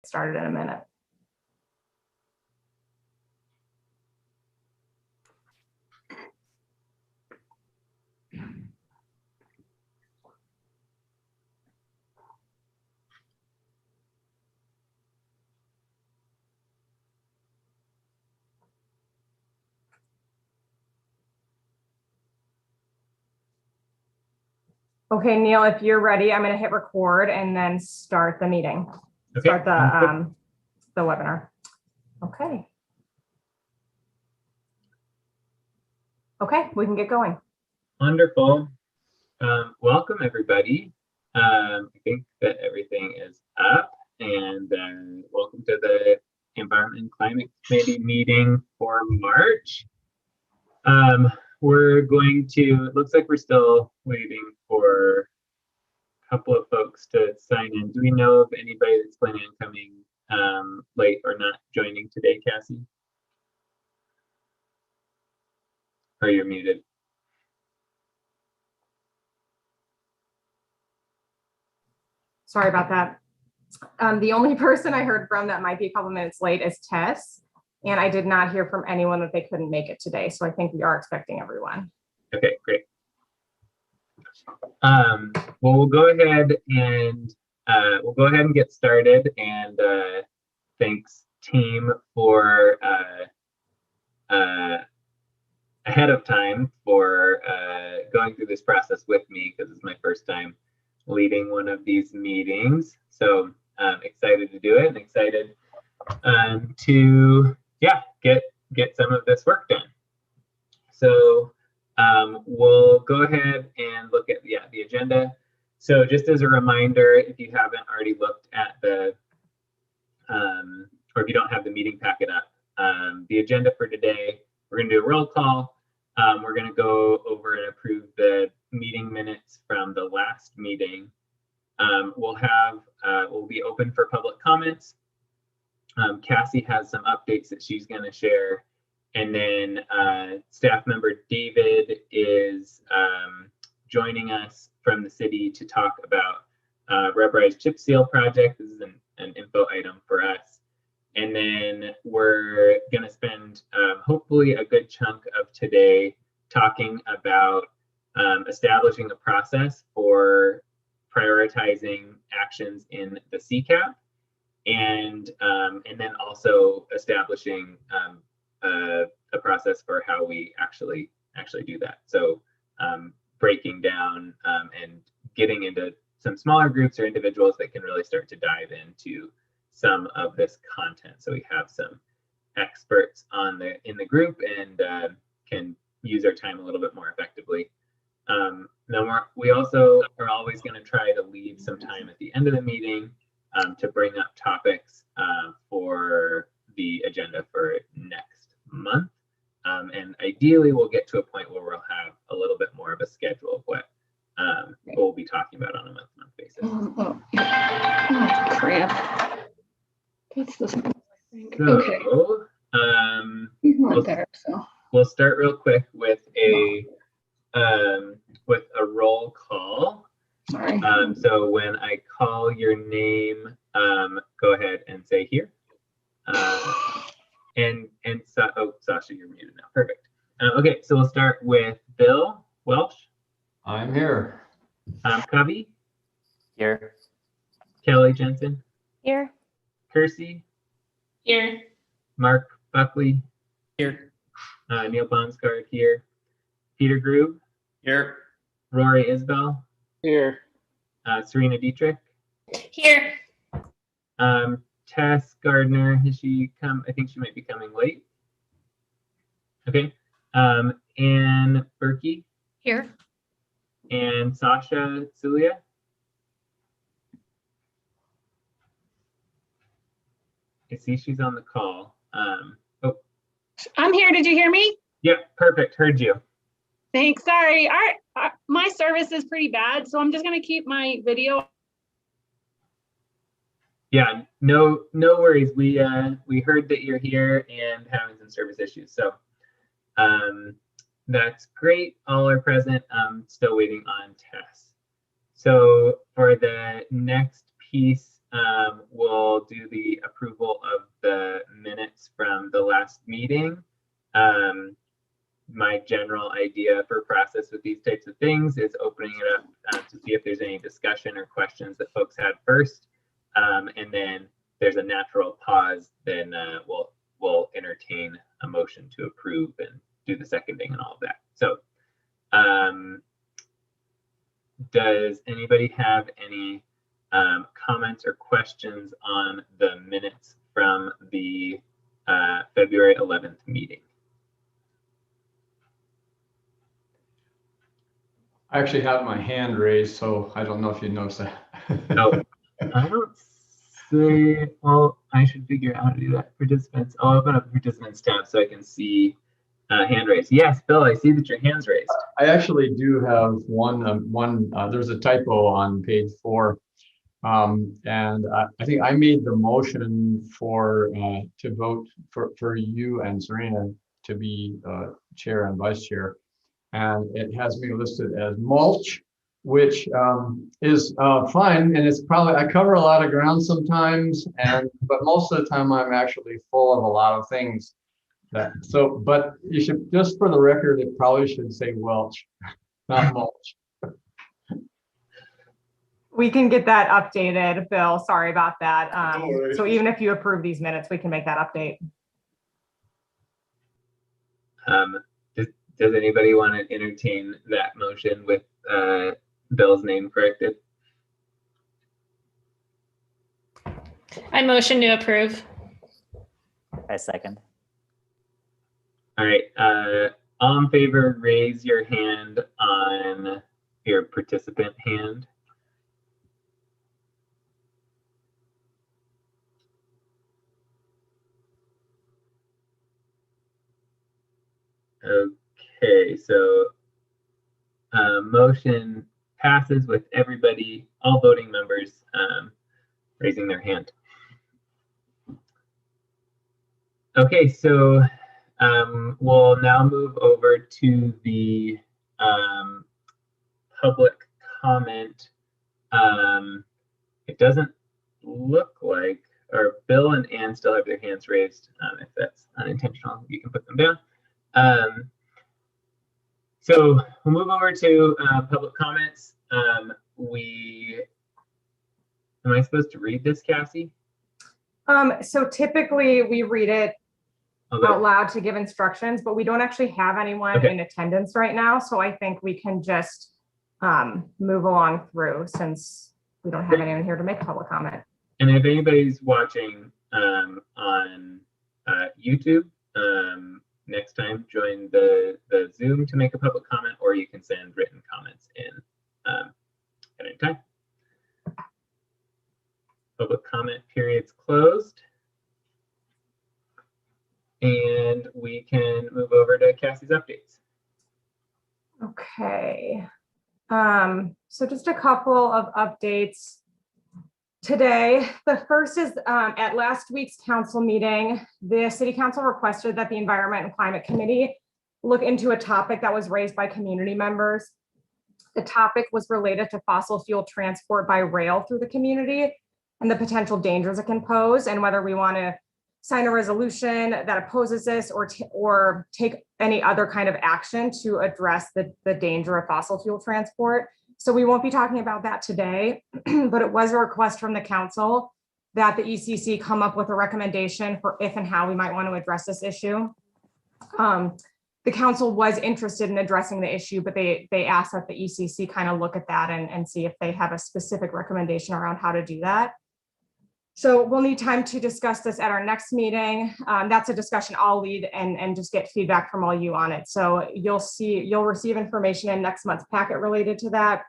started in a minute. Okay, Neil, if you're ready, I'm going to hit record and then start the meeting. Okay. Start the webinar. Okay. Okay, we can get going. Wonderful. Welcome, everybody. I think that everything is up, and welcome to the Environment and Climate Committee meeting for March. We're going to, it looks like we're still waiting for a couple of folks to sign in. Do we know of anybody that's planning on coming late or not joining today, Cassie? Or you're muted. Sorry about that. The only person I heard from that might be a couple minutes late is Tess, and I did not hear from anyone that they couldn't make it today. So I think we are expecting everyone. Okay, great. Well, we'll go ahead and get started. And thanks, team, for ahead of time for going through this process with me, because it's my first time leading one of these meetings. So I'm excited to do it and excited to get some of this work done. So we'll go ahead and look at the agenda. So just as a reminder, if you haven't already looked at the or if you don't have the meeting packet up, the agenda for today, we're going to do a roll call. We're going to go over and approve the meeting minutes from the last meeting. We'll be open for public comments. Cassie has some updates that she's going to share. And then staff member David is joining us from the city to talk about rubberized chip seal project. This is an info item for us. And then we're going to spend hopefully a good chunk of today talking about establishing a process for prioritizing actions in the Ccap, and then also establishing a process for how we actually do that. So breaking down and getting into some smaller groups or individuals that can really start to dive into some of this content. So we have some experts in the group and can use our time a little bit more effectively. We also are always going to try to leave some time at the end of the meeting to bring up topics for the agenda for next month. And ideally, we'll get to a point where we'll have a little bit more of a schedule of what we'll be talking about on a month-to-month basis. Oh, crap. That's this one, I think. So, okay. We'll start real quick with a roll call. Sorry. So when I call your name, go ahead and say here. Sasha, you're muted now. Perfect. Okay, so we'll start with Bill Welsh. I'm here. Covey. Here. Kelly Jensen. Here. Kersey. Here. Mark Buckley. Here. Neil Bonsgard here. Peter Grube. Here. Rory Isbell. Here. Serena Dietrich. Here. Tess Gardner, has she come? I think she might be coming late. Okay. Anne Berkey. Here. And Sasha Celia. I see she's on the call. I'm here. Did you hear me? Yep, perfect. Heard you. Thanks. Sorry. My service is pretty bad, so I'm just going to keep my video. Yeah, no worries. We heard that you're here and having some service issues, so that's great. All are present. Still waiting on Tess. So for the next piece we'll do the approval of the minutes from the last meeting. My general idea for process with these types of things is opening it up to see if there's any discussion or questions that folks had first. And then there's a natural pause, then we'll entertain a motion to approve and do the seconding and all of that. So does anybody have any comments or questions on the minutes from the February 11th meeting? I actually have my hand raised, so I don't know if you noticed that. No, I don't see. Well, I should figure out how to do that. Participants. I'll open up the participants tab so I can see hand raised. Yes, Bill, I see that your hand's raised. I actually do have one. There's a typo on page 4, and I think I made the motion for to vote for you and Serena to be chair and vice chair, and it has me listed as mulch, which is fine, and it's probably, I cover a lot of ground sometimes, but most of the time I'm actually full of a lot of things. But you should, just for the record, it probably should say Welch, not mulch. We can get that updated, Bill. Sorry about that. No worries. So even if you approve these minutes, we can make that update. Does anybody want to entertain that motion with Bill's name corrected? I motion to approve. I second. All right. All in favor, raise your hand on your participant hand. Okay, so motion passes with everybody, all voting members raising their hand. Okay, so we'll now move over to the public comment. It doesn't look like, or Bill and Ann still have their hands raised. If that's unintentional, you can put them down. So we'll move over to public comments. Am I supposed to read this, Cassie? So typically we read it out loud to give instructions, but we don't actually have anyone in attendance right now. So I think we can just move along through, since we don't have anyone here to make public comment. And if anybody's watching on YouTube, next time join the Zoom to make a public comment, or you can send written comments in at any time. Public comment period's closed. And we can move over to Cassie's updates. Okay. So just a couple of updates today. The first is at last week's council meeting, the city council requested that the Environment and Climate Committee look into a topic that was raised by community members. The topic was related to fossil fuel transport by rail through the community and the potential dangers it can pose, and whether we want to sign a resolution that opposes this or take any other kind of action to address the danger of fossil fuel transport. So we won't be talking about that today, but it was a request from the council that the ECC come up with a recommendation for if and how we might want to address this issue. The council was interested in addressing the issue, but they asked that the ECC kind of look at that and see if they have a specific recommendation around how to do that. So we'll need time to discuss this at our next meeting. That's a discussion I'll lead and just get feedback from all you on it. So you'll receive information in next month's packet related to that.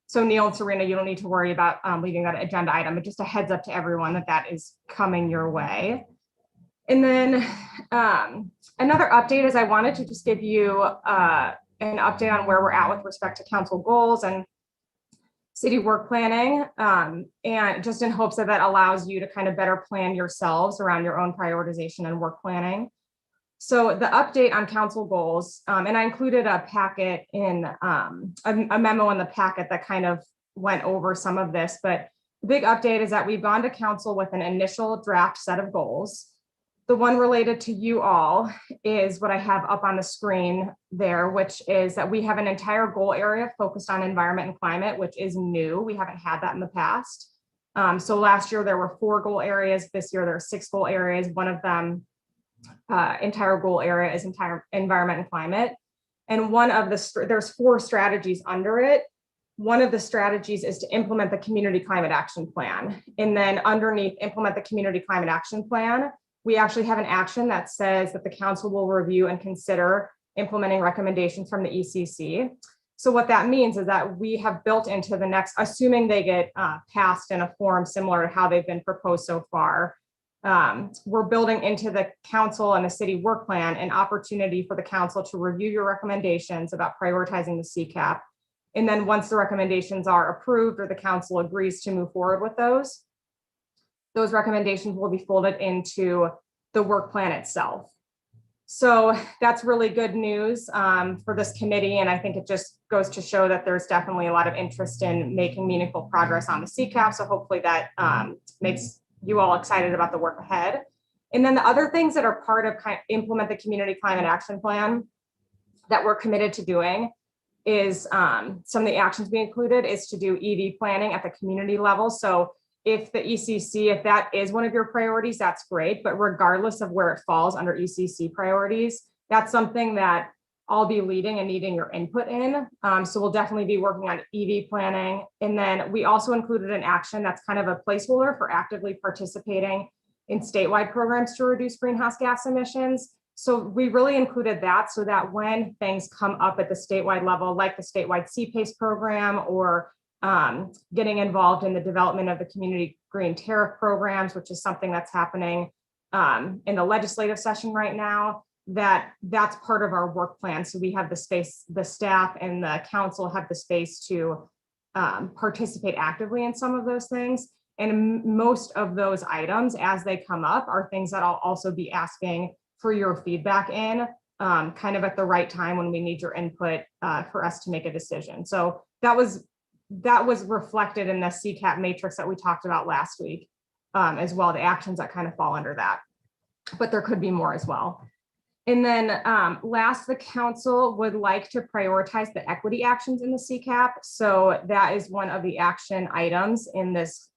So Neil and Serena, you don't need to worry about leaving that agenda item, but just a heads up to everyone that is coming your way. And then another update is I wanted to just give you an update on where we're at with respect to council goals and city work planning, and just in hopes that allows you to kind of better plan yourselves around your own prioritization and work planning. So the update on council goals, and I included a packet in a memo in the packet that kind of went over some of this, but The big update is that we've gone to council with an initial draft set of goals. The one related to you all is what I have up on the screen there, which is that we have an entire goal area focused on environment and climate, which is new. We haven't had that in the past. So last year there were 4 goal areas. This year there are 6 goal areas. One of them, entire goal area, is entire environment and climate. And one of there's 4 strategies under it. One of the strategies is to implement the community climate action plan. And then underneath implement the community climate action plan, we actually have an action that says that the council will review and consider implementing recommendations from the ECC. So what that means is that we have built into the next, assuming they get passed in a form similar to how they've been proposed so far, we're building into the council and the city work plan an opportunity for the council to review your recommendations about prioritizing the Ccap. And then once the recommendations are approved or the council agrees to move forward with those recommendations will be folded into the work plan itself. So that's really good news for this committee. And I think it just goes to show that there's definitely a lot of interest in making meaningful progress on the Ccap. So hopefully that makes you all excited about the work ahead. And then the other things that are part of implement the community climate action plan that we're committed to doing is some of the actions we included is to do EV planning at the community level. So if the ECC, if that is one of your priorities, that's great. But regardless of where it falls under ECC priorities, that's something that I'll be leading and needing your input in. So we'll definitely be working on EV planning. And then we also included an action that's kind of a placeholder for actively participating in statewide programs to reduce greenhouse gas emissions. So we really included that so that when things come up at the statewide level, like the statewide CPACE program or getting involved in the development of the community green tariff programs, which is something that's happening in the legislative session right now, that's part of our work plan. So we have the space, the staff and the council have the space to participate actively in some of those things. And most of those items as they come up are things that I'll also be asking for your feedback in kind of at the right time when we need your input for us to make a decision. So that was reflected in the Ccap matrix that we talked about last week as well, the actions that kind of fall under that, but there could be more as well. And then last, the council would like to prioritize the equity actions in the Ccap. So that is one of the action items in this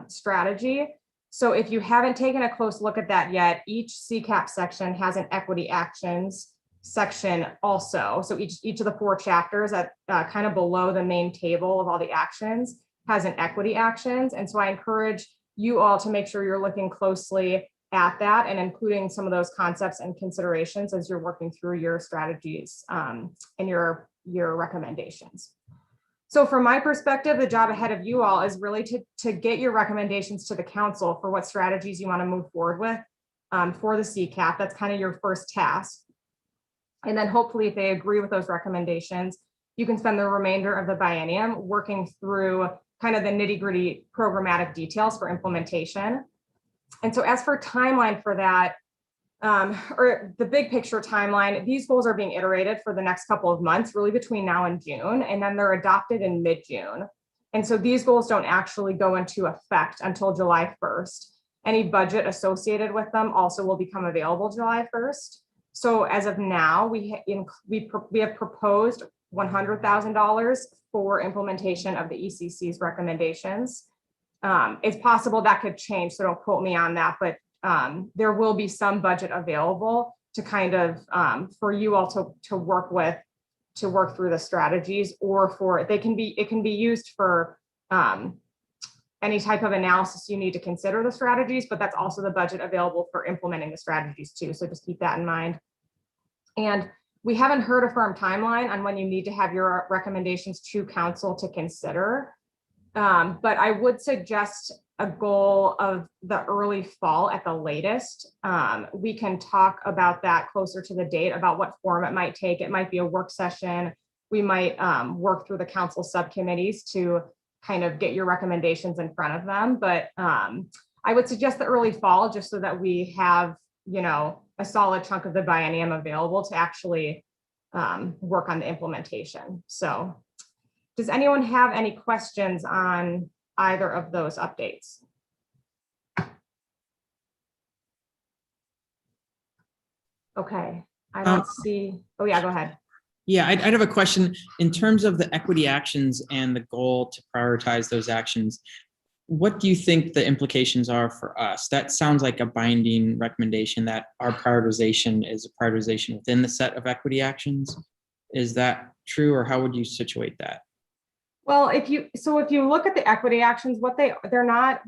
strategy. So if you haven't taken a close look at that yet, each Ccap section has an equity actions section also. So each of the 4 chapters at kind of below the main table of all the actions has an equity actions. And so I encourage you all to make sure you're looking closely at that and including some of those concepts and considerations as you're working through your strategies and your recommendations. So from my perspective, the job ahead of you all is really to get your recommendations to the council for what strategies you want to move forward with for the Ccap. That's kind of your first task. And then hopefully if they agree with those recommendations, you can spend the remainder of the biennium working through kind of the nitty-gritty programmatic details for implementation. And so as for timeline for that, or the big picture timeline, these goals are being iterated for the next couple of months, really between now and June, and then they're adopted in mid-June. And so these goals don't actually go into effect until July 1st. Any budget associated with them also will become available July 1st. So as of now, we have proposed $100,000 for implementation of the ECC's recommendations. It's possible that could change, so don't quote me on that, but there will be some budget available to kind of for you all to work with, to work through the strategies, or it can be used for any type of analysis you need to consider the strategies, but that's also the budget available for implementing the strategies too. So just keep that in mind. And we haven't heard a firm timeline on when you need to have your recommendations to council to consider. But I would suggest a goal of the early fall at the latest. We can talk about that closer to the date about what form it might take. It might be a work session. We might work through the council subcommittees to kind of get your recommendations in front of them. But I would suggest the early fall just so that we have, a solid chunk of the biennium available to actually work on the implementation. So does anyone have any questions on either of those updates. Okay, I don't see, oh yeah, go ahead. Yeah, I'd have a question in terms of the equity actions and the goal to prioritize those actions. What do you think the implications are for us? That sounds like a binding recommendation that our prioritization is a prioritization within the set of equity actions. Is that true, or how would you situate that? Well, if you look at the equity actions, they're not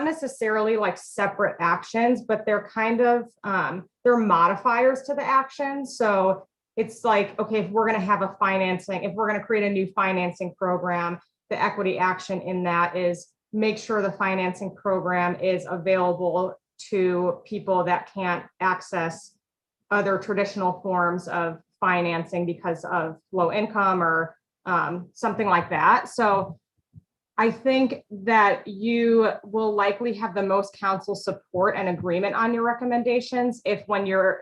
necessarily like separate actions, but they're kind of they're modifiers to the actions. So it's like, okay, if we're going to have a financing, if we're going to create a new financing program, the equity action in that is make sure the financing program is available to people that can't access other traditional forms of financing because of low income or something like that. So I think that you will likely have the most council support and agreement on your recommendations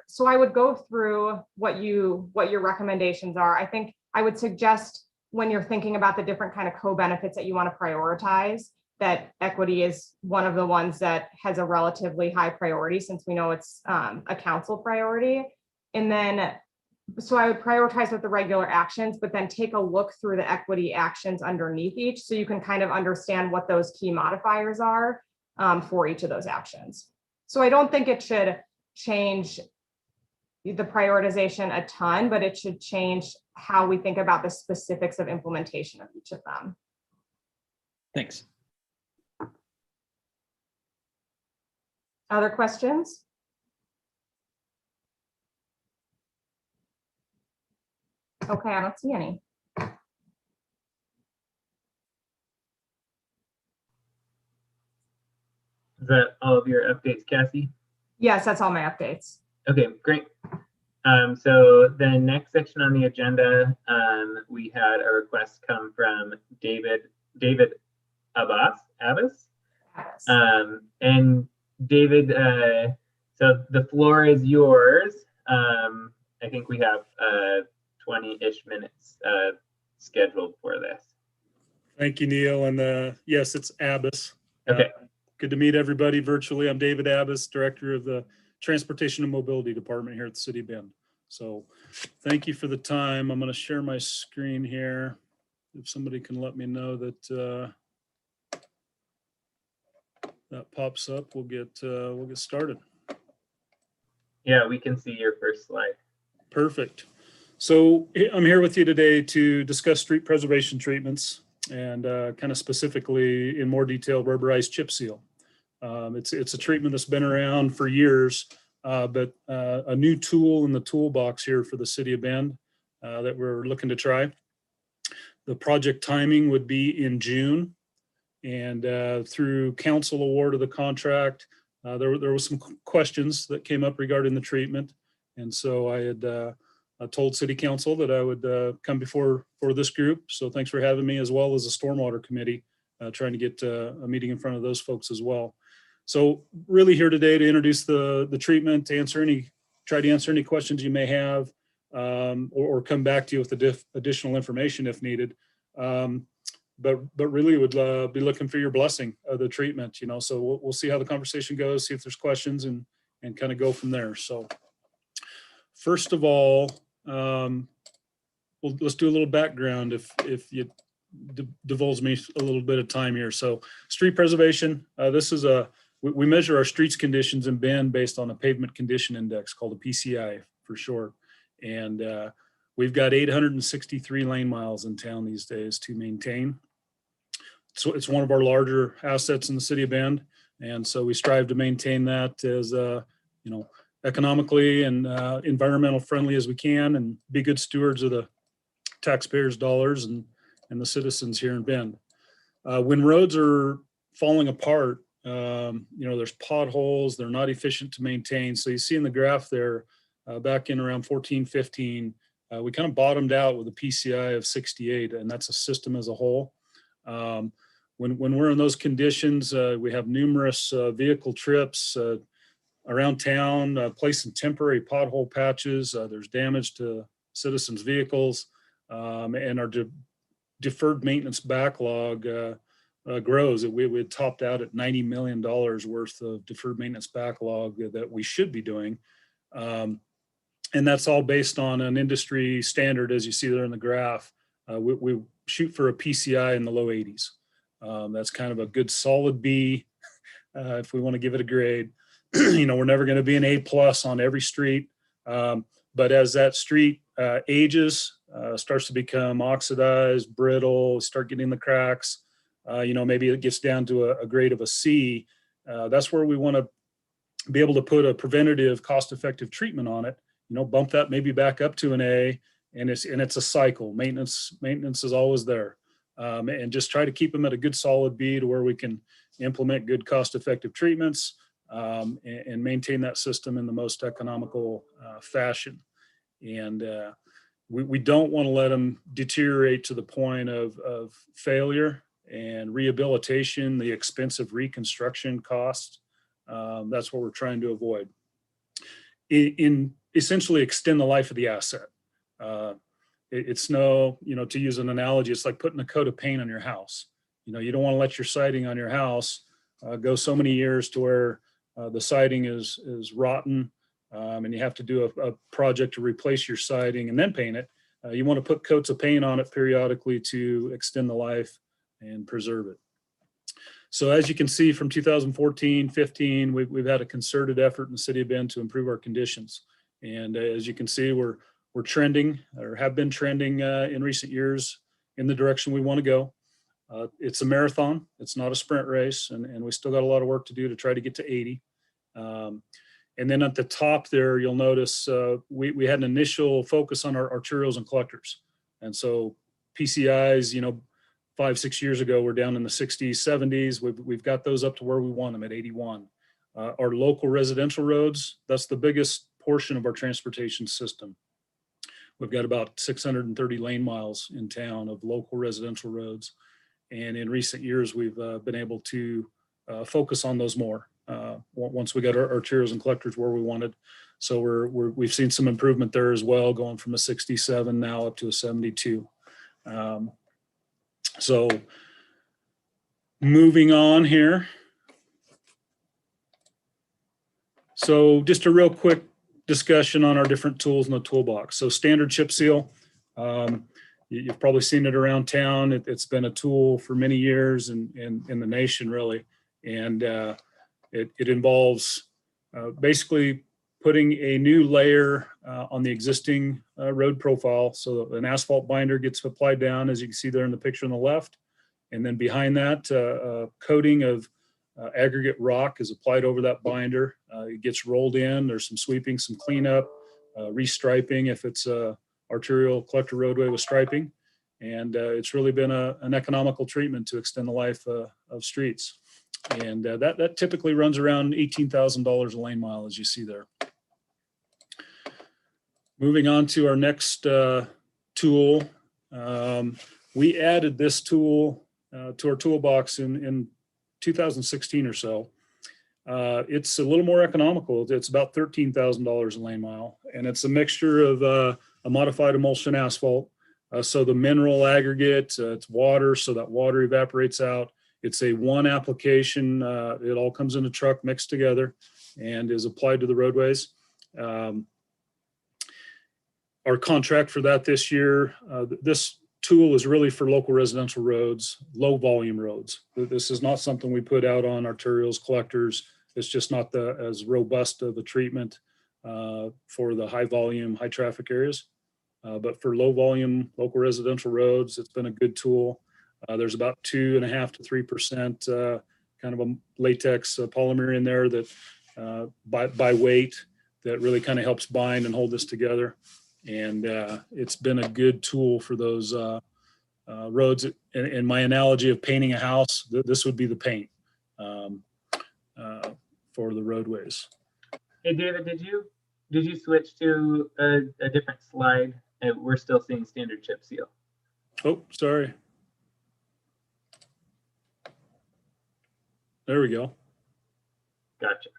so I would go through what your recommendations are. I think I would suggest when you're thinking about the different kind of co-benefits that you want to prioritize, that equity is one of the ones that has a relatively high priority since we know it's a council priority. And then, so I would prioritize with the regular actions, but then take a look through the equity actions underneath each so you can kind of understand what those key modifiers are for each of those actions. So I don't think it should change the prioritization a ton, but it should change how we think about the specifics of implementation of each of them. Thanks. Other questions? Okay, I don't see any. Is that all of your updates, Cassie? Yes, that's all my updates. Okay, great. So the next section on the agenda, we had a request come from David Abbas. And David, so the floor is yours. I think we have 20-ish minutes scheduled for this. Thank you, Neil. And yes, it's Abbas. Okay. Good to meet everybody virtually. I'm David Abbas, Director of the Transportation and Mobility Department here at the City of Bend. So thank you for the time. I'm going to share my screen here. If somebody can let me know that that pops up, we'll get started. Yeah, we can see your first slide. Perfect. So I'm here with you today to discuss street preservation treatments and kind of specifically in more detail rubberized chip seal. It's a treatment that's been around for years, but a new tool in the toolbox here for the City of Bend that we're looking to try. The project timing would be in June, and through council award of the contract, there was some questions that came up regarding the treatment, and so I had told City Council that I would come before this group. So thanks for having me, as well as the Stormwater Committee, trying to get a meeting in front of those folks as well. So really here today to introduce the treatment, to try to answer any questions you may have, or come back to you with additional information if needed. But really would be looking for your blessing of the treatment, so we'll see how the conversation goes, see if there's questions, and kind of go from there. So first of all, let's do a little background if you divulge me a little bit of time here. So street preservation, this is we measure our streets conditions in Bend based on a pavement condition index called a PCI for short. And we've got 863 lane miles in town these days to maintain. So it's one of our larger assets in the City of Bend. And so we strive to maintain that as, economically and environmental friendly as we can, and be good stewards of the taxpayers' dollars and the citizens here in Bend. When roads are falling apart, there's potholes, they're not efficient to maintain. So you see in the graph there, back in around 14, 15, we kind of bottomed out with a PCI of 68, and that's a system as a whole. When we're in those conditions, we have numerous vehicle trips around town, placing temporary pothole patches. There's damage to citizens' vehicles, and our deferred maintenance backlog grows. We had topped out at $90 million worth of deferred maintenance backlog that we should be doing. And that's all based on an industry standard, as you see there in the graph. We shoot for a PCI in the low 80s. That's kind of a good solid B if we want to give it a grade. We're never going to be an A+ on every street. But as that street ages, starts to become oxidized, brittle, start getting the cracks, maybe it gets down to a grade of a C. That's where we want to be able to put a preventative, cost-effective treatment on it. Bump that maybe back up to an A, and it's a cycle. Maintenance is always there, and just try to keep them at a good solid B to where we can implement good, cost-effective treatments and maintain that system in the most economical fashion. And we don't want to let them deteriorate to the point of failure and rehabilitation, the expensive reconstruction costs. That's what we're trying to avoid. In essentially extend the life of the asset. It's to use an analogy, it's like putting a coat of paint on your house. You don't want to let your siding on your house go so many years to where the siding is rotten, and you have to do a project to replace your siding and then paint it. You want to put coats of paint on it periodically to extend the life and preserve it. So as you can see from 2014, 15, we've had a concerted effort in the city of Bend to improve our conditions. And as you can see, we're trending, or have been trending in recent years in the direction we want to go. It's a marathon. It's not a sprint race, and we still got a lot of work to do to try to get to 80. And then at the top there, you'll notice we had an initial focus on our arterials and collectors. And so PCIs, 5-6 years ago, we're down in the 60s, 70s. We've got those up to where we want them at 81. Our local residential roads, that's the biggest portion of our transportation system. We've got about 630 lane miles in town of local residential roads. And in recent years, we've been able to focus on those more once we got our arterials and collectors where we wanted. So we've seen some improvement there as well, going from a 67 now up to a 72. So moving on here. So just a real quick discussion on our different tools in the toolbox. So standard chip seal, you've probably seen it around town. It's been a tool for many years in the nation, really. And it involves basically putting a new layer on the existing road profile. So an asphalt binder gets applied down, as you can see there in the picture on the left. And then behind that, a coating of aggregate rock is applied over that binder. It gets rolled in. There's some sweeping, some cleanup, restriping if it's a arterial collector roadway with striping. And it's really been an economical treatment to extend the life of streets. And that typically runs around $18,000 a lane mile, as you see there. Moving on to our next tool. We added this tool to our toolbox in 2016 or so. It's a little more economical. It's about $13,000 a lane mile, and it's a mixture of a modified emulsion asphalt. So the mineral aggregate, it's water, so that water evaporates out. It's a one application. It all comes in a truck mixed together and is applied to the roadways. Our contract for that this year, this tool is really for local residential roads, low volume roads. This is not something we put out on arterials, collectors. It's just not as robust of a treatment for the high volume, high traffic areas. But for low volume, local residential roads, it's been a good tool. There's about 2.5 to 3% kind of a latex polymer in there that by weight that really kind of helps bind and hold this together. And it's been a good tool for those roads. In my analogy of painting a house, this would be the paint for the roadways. Hey, David, did you switch to a different slide? And we're still seeing standard chip seal. Oh, sorry. There we go. Gotcha.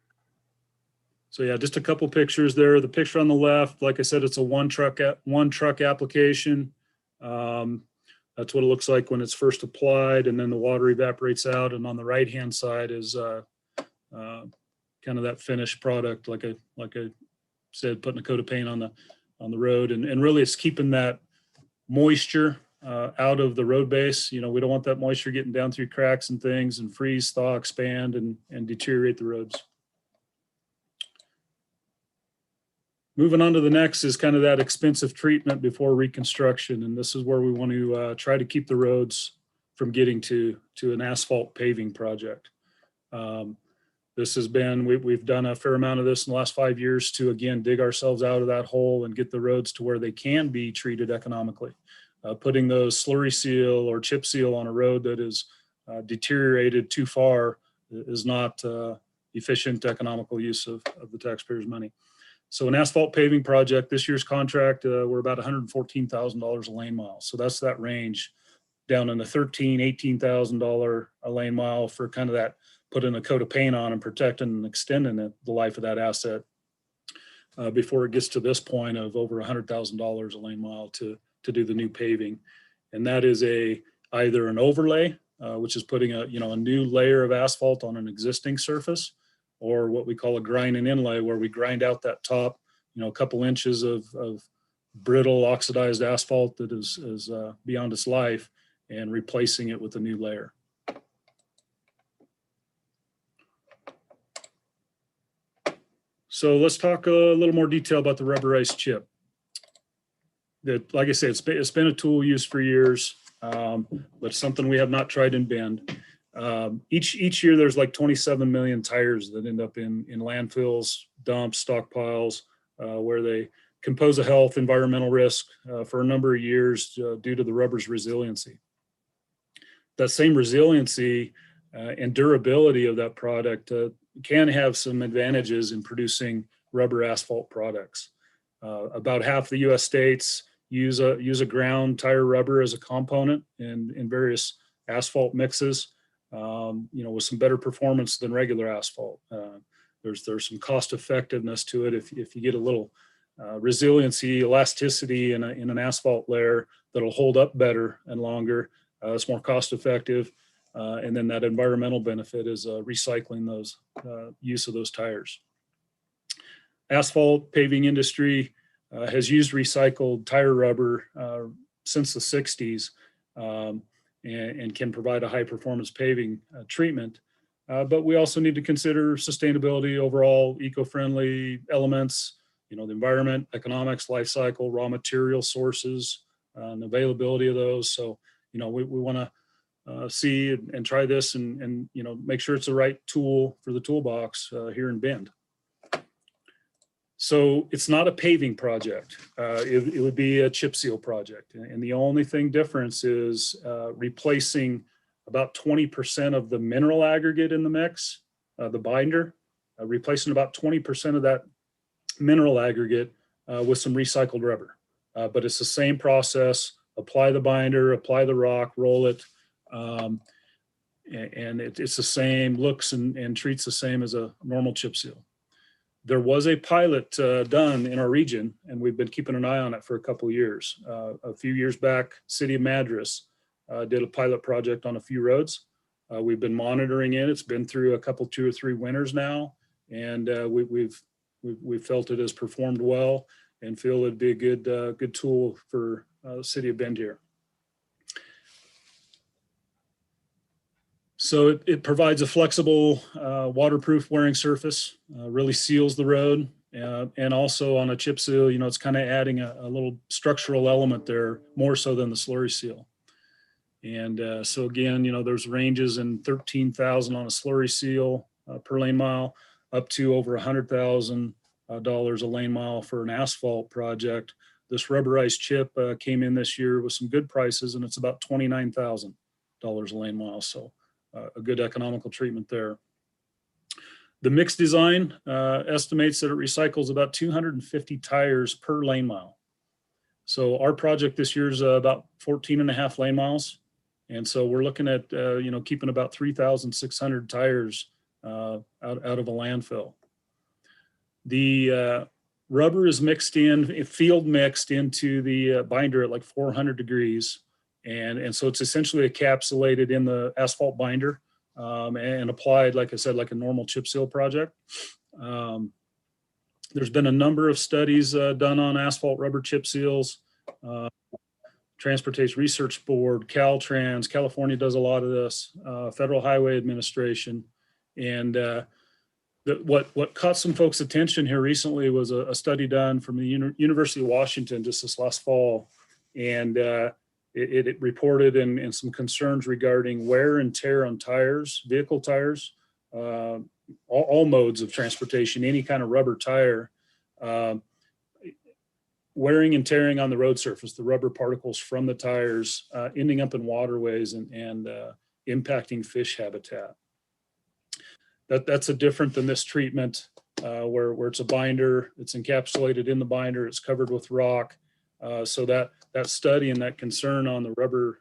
So yeah, just a couple pictures there. The picture on the left, like I said, it's a one truck application. The That's what it looks like when it's first applied, and then the water evaporates out. And on the right-hand side is kind of that finished product, like I said, putting a coat of paint on the road, and really it's keeping that moisture out of the road base. You know, we don't want that moisture getting down through cracks and things and freeze, thaw, expand, and deteriorate the roads. Moving on to the next is kind of that expensive treatment before reconstruction. And this is where we want to try to keep the roads from getting to an asphalt paving project. This has been, we've done a fair amount of this in the last 5 years to, again, dig ourselves out of that hole and get the roads to where they can be treated economically. Putting those slurry seal or chip seal on a road that is deteriorated too far is not efficient, economical use of the taxpayers' money. So an asphalt paving project, this year's contract, we're about $114,000 a lane mile. So that's that range down in the $13,000, $18,000 a lane mile for kind of that, putting a coat of paint on and protecting and extending the life of that asset before it gets to this point of over $100,000 a lane mile to do the new paving. And that is either an overlay, which is putting a new layer of asphalt on an existing surface, or what we call a grind and inlay, where we grind out that top, a couple inches of brittle oxidized asphalt that is beyond its life, and replacing it with a new layer. So let's talk a little more detail about the rubberized chip. That, like I said, it's been a tool used for years, but something we have not tried in Bend. Each year there's like 27 million tires that end up in landfills, dumps, stockpiles, where they compose a health environmental risk for a number of years due to the rubber's resiliency. That same resiliency and durability of that product can have some advantages in producing rubber asphalt products. About half the U.S. states use a ground tire rubber as a component in various asphalt mixes. With some better performance than regular asphalt. There's some cost effectiveness to it. If you get a little resiliency, elasticity in an asphalt layer that'll hold up better and longer, it's more cost effective. And then that environmental benefit is recycling those use of those tires. Asphalt paving industry has used recycled tire rubber since the 60s. And can provide a high performance paving treatment. But we also need to consider sustainability, overall eco-friendly elements, the environment, economics, life cycle, raw material sources, and availability of those. So, we want to see and try this and make sure it's the right tool for the toolbox here in Bend. So it's not a paving project. It would be a chip seal project. And the only difference is replacing about 20% of the mineral aggregate in the mix, the binder, replacing about 20% of that mineral aggregate with some recycled rubber. But it's the same process: apply the binder, apply the rock, roll it. And it's the same, looks and treats the same as a normal chip seal. There was a pilot done in our region, and we've been keeping an eye on it for a couple of years. A few years back, City of Madras did a pilot project on a few roads. We've been monitoring it. It's been through a couple, 2 or 3 winters now, and we've felt it has performed well and feel it'd be a good tool for the City of Bend here. So it provides a flexible, waterproof wearing surface, really seals the road. And also on a chip seal, it's kind of adding a little structural element there, more so than the slurry seal. And so again, there's ranges in 13,000 on a slurry seal per lane mile, up to over $100,000 a lane mile for an asphalt project. This rubberized chip came in this year with some good prices, and it's about $29,000 a lane mile. So a good economical treatment there. The mix design estimates that it recycles about 250 tires per lane mile. So our project this year is about 14.5 lane miles. And so we're looking at, keeping about 3,600 tires out of a landfill. The rubber is field mixed into the binder at like 400 degrees. And so it's essentially encapsulated in the asphalt binder and applied, like I said, like a normal chip seal project. There's been a number of studies done on asphalt rubber chip seals. Transportation Research Board, Caltrans, California does a lot of this, Federal Highway Administration. And what caught some folks' attention here recently was a study done from the University of Washington just this last fall. And it reported in some concerns regarding wear and tear on tires, vehicle tires, all modes of transportation, any kind of rubber tire, wearing and tearing on the road surface, the rubber particles from the tires ending up in waterways and impacting fish habitat. That's a different than this treatment where it's a binder, it's encapsulated in the binder, it's covered with rock. So that study and that concern on the rubber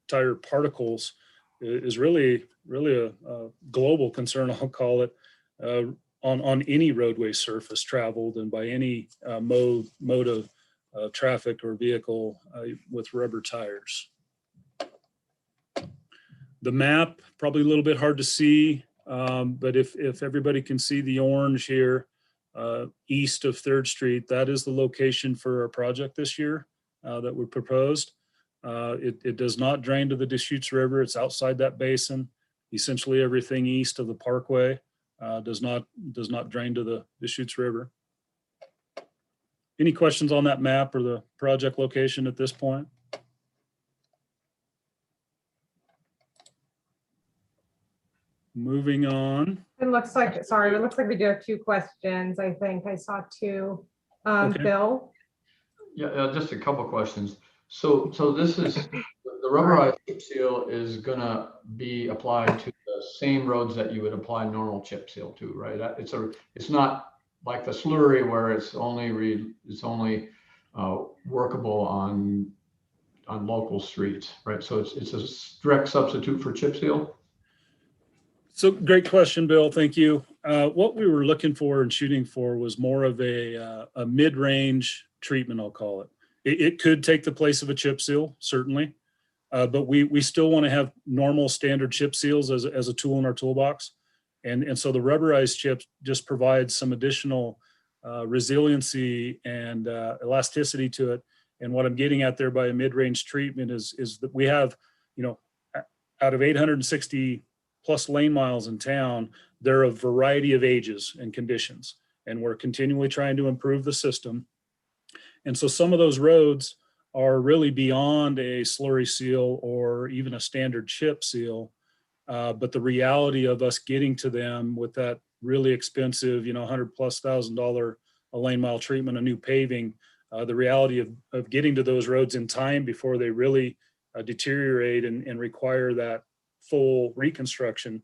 tire particles is really a global concern, I'll call it, on any roadway surface traveled and by any mode of traffic or vehicle with rubber tires. The map, probably a little bit hard to see, but if everybody can see the orange here, east of 3rd Street, that is the location for our project this year that we proposed. It does not drain to the Deschutes River. It's outside that basin. Essentially everything east of the parkway does not drain to the Deschutes River. Any questions on that map or the project location at this point? Moving on. It looks like we do have 2 questions. I think I saw 2. Okay. Bill? Yeah, just a couple questions. So this is, the rubberized chip seal is gonna be applied to the same roads that you would apply normal chip seal to, right? It's not like the slurry where it's only workable on local streets, right? So it's a direct substitute for chip seal. So great question, Bill. Thank you. What we were looking for and shooting for was more of a mid-range treatment, I'll call it. It could take the place of a chip seal, certainly, but we still want to have normal standard chip seals as a tool in our toolbox. And so the rubberized chip just provides some additional resiliency and elasticity to it. And what I'm getting at there by a mid-range treatment is that we have, out of 860 plus lane miles in town, there are a variety of ages and conditions, and we're continually trying to improve the system. And so some of those roads are really beyond a slurry seal or even a standard chip seal. But the reality of us getting to them with that really expensive, $100,000+ a lane mile treatment, a new paving, the reality of getting to those roads in time before they really deteriorate and require that full reconstruction.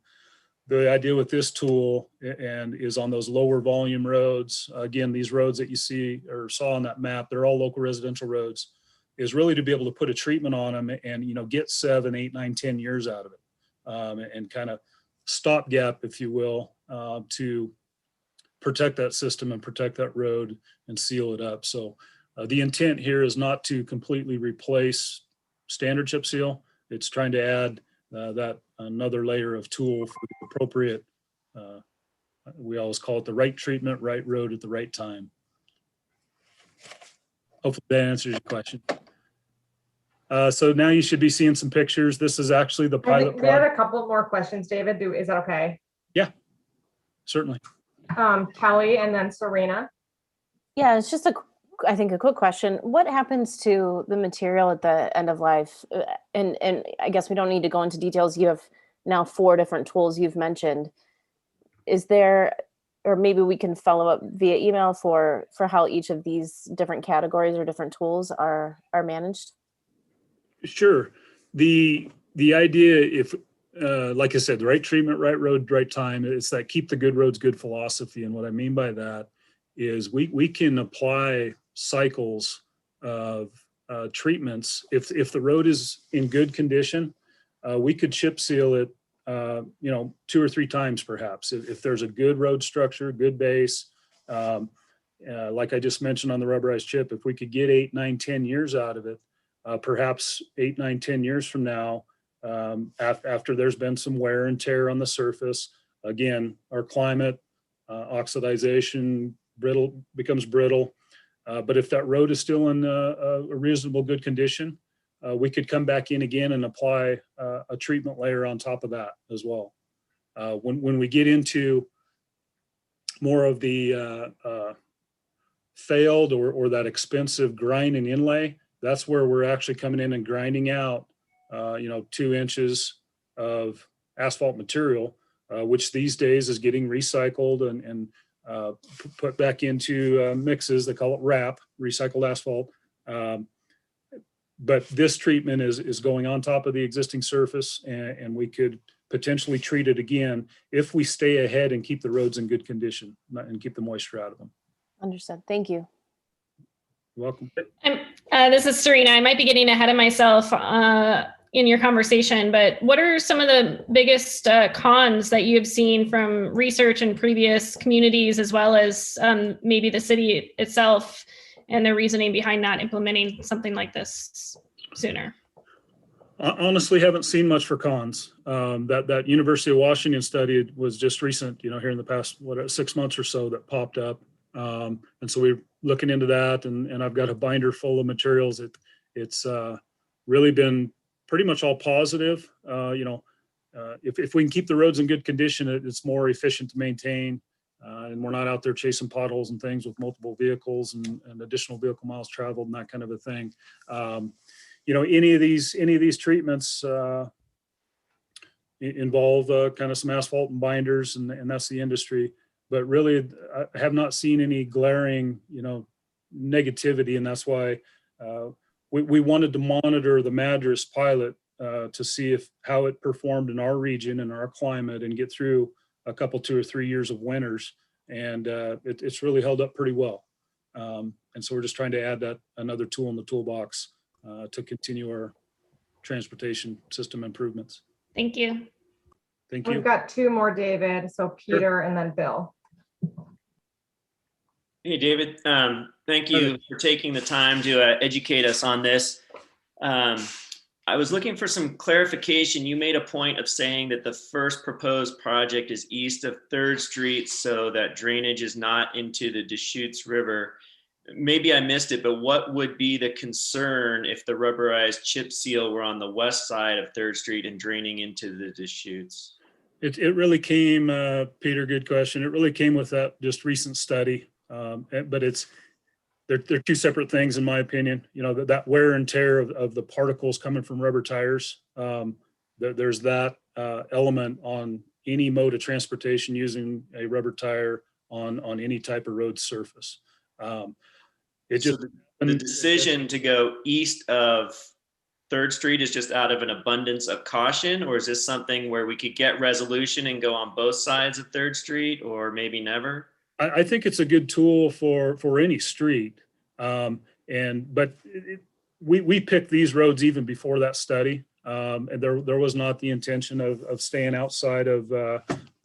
The idea with this tool and is on those lower volume roads, again, these roads that you see or saw on that map, they're all local residential roads, is really to be able to put a treatment on them and get 7, 8, 9, 10 years out of it, and kind of stopgap, if you will, to protect that system and protect that road and seal it up. So the intent here is not to completely replace standard chip seal. It's trying to add that another layer of tool for the appropriate, we always call it the right treatment, right road at the right time. Hopefully that answers your question. So now you should be seeing some pictures. This is actually the pilot. We had a couple more questions, David. Is that okay? Yeah, certainly. Kelly and then Serena. Yeah, it's just I think a quick question. What happens to the material at the end of life? And I guess we don't need to go into details. You have now 4 different tools you've mentioned. Is there, or maybe we can follow up via email for how each of these different categories or different tools are managed? Sure. The idea, if like I said, the right treatment, right road, right time, it's that keep the good roads good philosophy. And what I mean by that is we can apply cycles of treatments. If the road is in good condition, we could chip seal it 2 or 3 times perhaps. If there's a good road structure, good base, like I just mentioned on the rubberized chip, if we could get 8, 9, 10 years out of it, perhaps 8, 9, 10 years from now, after there's been some wear and tear on the surface. Again, our climate, oxidization, becomes brittle. But if that road is still in a reasonable good condition, we could come back in again and apply a treatment layer on top of that as well. When we get into more of the failed or that expensive grind and inlay, that's where we're actually coming in and grinding out, 2 inches of asphalt material, which these days is getting recycled and put back into mixes. They call it RAP, recycled asphalt. But this treatment is going on top of the existing surface, and we could potentially treat it again if we stay ahead and keep the roads in good condition and keep the moisture out of them. Understood. Thank you. You're welcome. This is Serena. I might be getting ahead of myself in your conversation, but what are some of the biggest cons that you have seen from research in previous communities, as well as maybe the city itself and the reasoning behind not implementing something like this sooner? I honestly haven't seen much for cons. That University of Washington study was just recent, here in the past, 6 months or so that popped up. And so we're looking into that, and I've got a binder full of materials. It's really been pretty much all positive. If we can keep the roads in good condition, it's more efficient to maintain, and we're not out there chasing potholes and things with multiple vehicles and additional vehicle miles traveled and that kind of a thing. Any of these treatments involve kind of some asphalt and binders, and that's the industry. But really, I have not seen any glaring, negativity, and that's why we wanted to monitor the Madras pilot to see how it performed in our region and our climate, and get through a couple, 2 or 3 years of winters, and it's really held up pretty well. And so we're just trying to add that another tool in the toolbox to continue our transportation system improvements. Thank you. Thank you. We've got 2 more, David. So Peter and then Bill. Hey, David. Thank you for taking the time to educate us on this. I was looking for some clarification. You made a point of saying that the first proposed project is east of 3rd Street, so that drainage is not into the Deschutes River. Maybe I missed it, but what would be the concern if the rubberized chip seal were on the west side of 3rd Street and draining into the Deschutes? It really came, Peter, good question. It really came with that just recent study. But they're 2 separate things, in my opinion. That wear and tear of the particles coming from rubber tires. There's that element on any mode of transportation using a rubber tire on any type of road surface. The decision to go east of 3rd Street is just out of an abundance of caution, or is this something where we could get resolution and go on both sides of 3rd Street, or maybe never? I think it's a good tool for any street. But we picked these roads even before that study. And there was not the intention of staying outside of the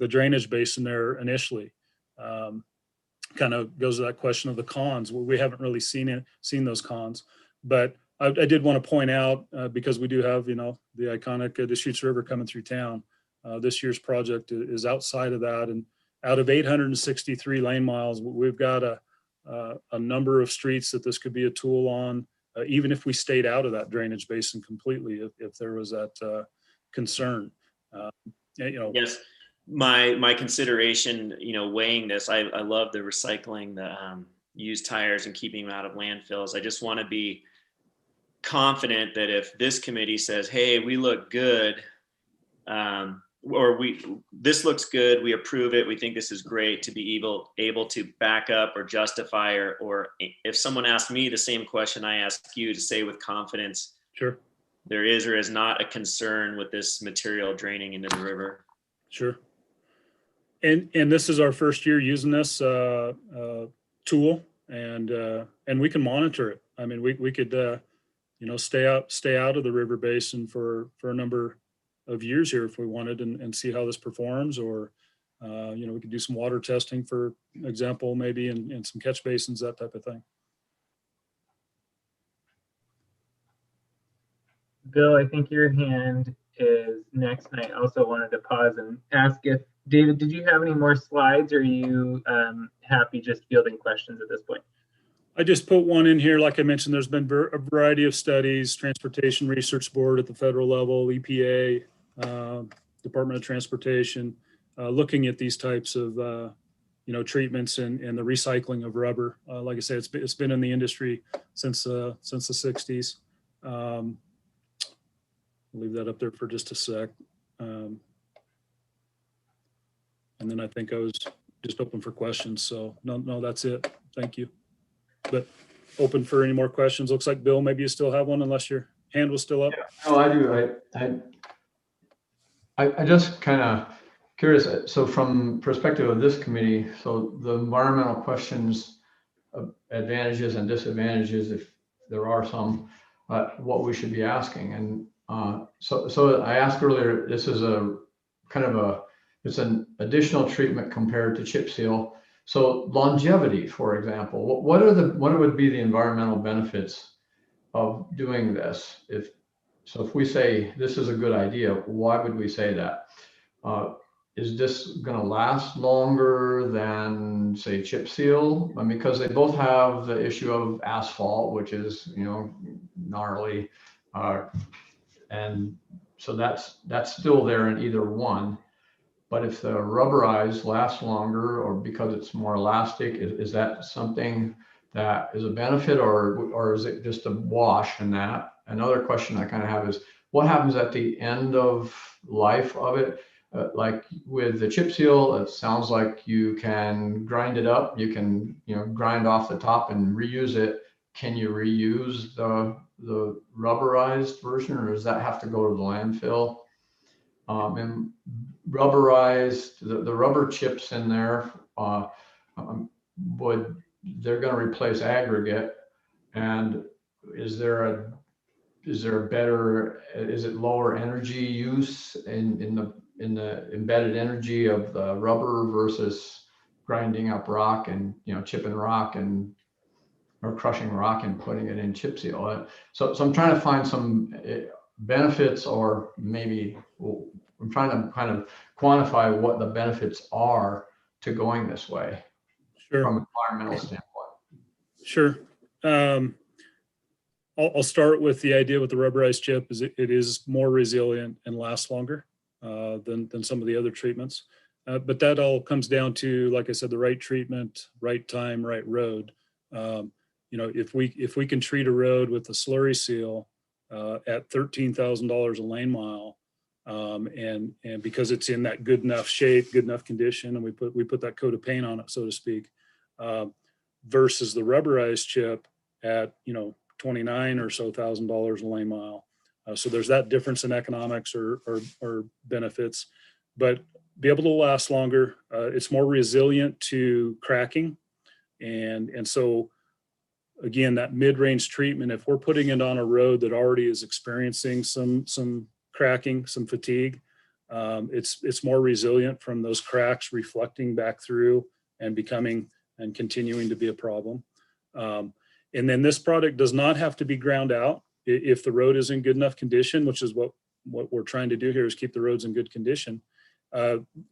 drainage basin there initially. Kind of goes to that question of the cons. We haven't really seen those cons. But I did want to point out, because we do have, the iconic Deschutes River coming through town. This year's project is outside of that. And out of 863 lane miles, we've got a number of streets that this could be a tool on, even if we stayed out of that drainage basin completely, if there was that concern. Yes, my consideration, weighing this, I love the recycling, the used tires and keeping them out of landfills. I just want to be confident that if this committee says, hey, we look good, this looks good, we approve it, we think this is great, to be able to back up or justify, or if someone asked me the same question I asked you, to say with confidence, sure, there is or is not a concern with this material draining into the river. Sure. And this is our first year using this tool, and we can monitor it. I mean, we could stay out of the river basin for a number of years here if we wanted, and see how this performs, or we could do some water testing, for example, maybe in some catch basins, that type of thing. Bill, I think your hand is next, and I also wanted to pause and ask if, David, did you have any more slides, or are you happy just fielding questions at this point? I just put one in here. Like I mentioned, there's been a variety of studies, Transportation Research Board at the federal level, EPA, Department of Transportation, looking at these types of treatments and the recycling of rubber. Like I said, it's been in the industry since the 60s. I'll leave that up there for just a sec. And then I think I was just open for questions. So no, that's it. Thank you. But open for any more questions. Looks like Bill, maybe you still have one, unless your hand was still up. Yeah. Oh, I do. I just kind of curious. So from perspective of this committee, so the environmental questions, advantages and disadvantages, if there are some, what we should be asking. And so I asked earlier, this is a kind of it's an additional treatment compared to chip seal. So longevity, for example, what would be the environmental benefits of doing this? If we say this is a good idea, why would we say that? Is this going to last longer than, say, chip seal? I mean, because they both have the issue of asphalt, which is, gnarly, and so that's still there in either one. But if the rubberized lasts longer, or because it's more elastic, is that something that is a benefit, or is it just a wash in that? Another question I kind of have is, what happens at the end of life of it? Like with the chip seal, it sounds like you can grind it up. You can, grind off the top and reuse it. Can you reuse the rubberized version, or does that have to go to the landfill? And rubberized, the rubber chips in there, they're going to replace aggregate. And is it lower energy use in the embedded energy of the rubber versus grinding up rock and chipping rock or crushing rock and putting it in chip seal? So I'm trying to find some benefits, or maybe I'm trying to kind of quantify what the benefits are to going this way. Sure. From an environmental standpoint. Sure. I'll start with the idea with the rubberized chip is it is more resilient and lasts longer than some of the other treatments. But that all comes down to, like I said, the right treatment, right time, right road. If we can treat a road with a slurry seal at $13,000 a lane mile, and because it's in that good enough shape, good enough condition, and we put that coat of paint on it, so to speak, versus the rubberized chip at $29,000 or so a lane mile. So there's that difference in economics or benefits, but be able to last longer. It's more resilient to cracking, and so again, that mid-range treatment, if we're putting it on a road that already is experiencing some cracking, some fatigue, it's more resilient from those cracks reflecting back through and becoming and continuing to be a problem. And then this product does not have to be ground out if the road is in good enough condition, which is what we're trying to do here, is keep the roads in good condition.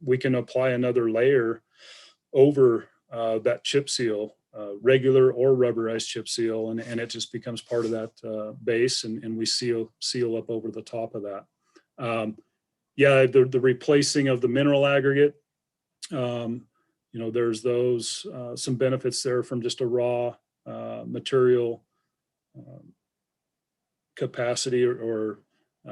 We can apply another layer over that chip seal, regular or rubberized chip seal, and it just becomes part of that base, and we seal up over the top of that. The replacing of the mineral aggregate, there's those some benefits there from just a raw material capacity or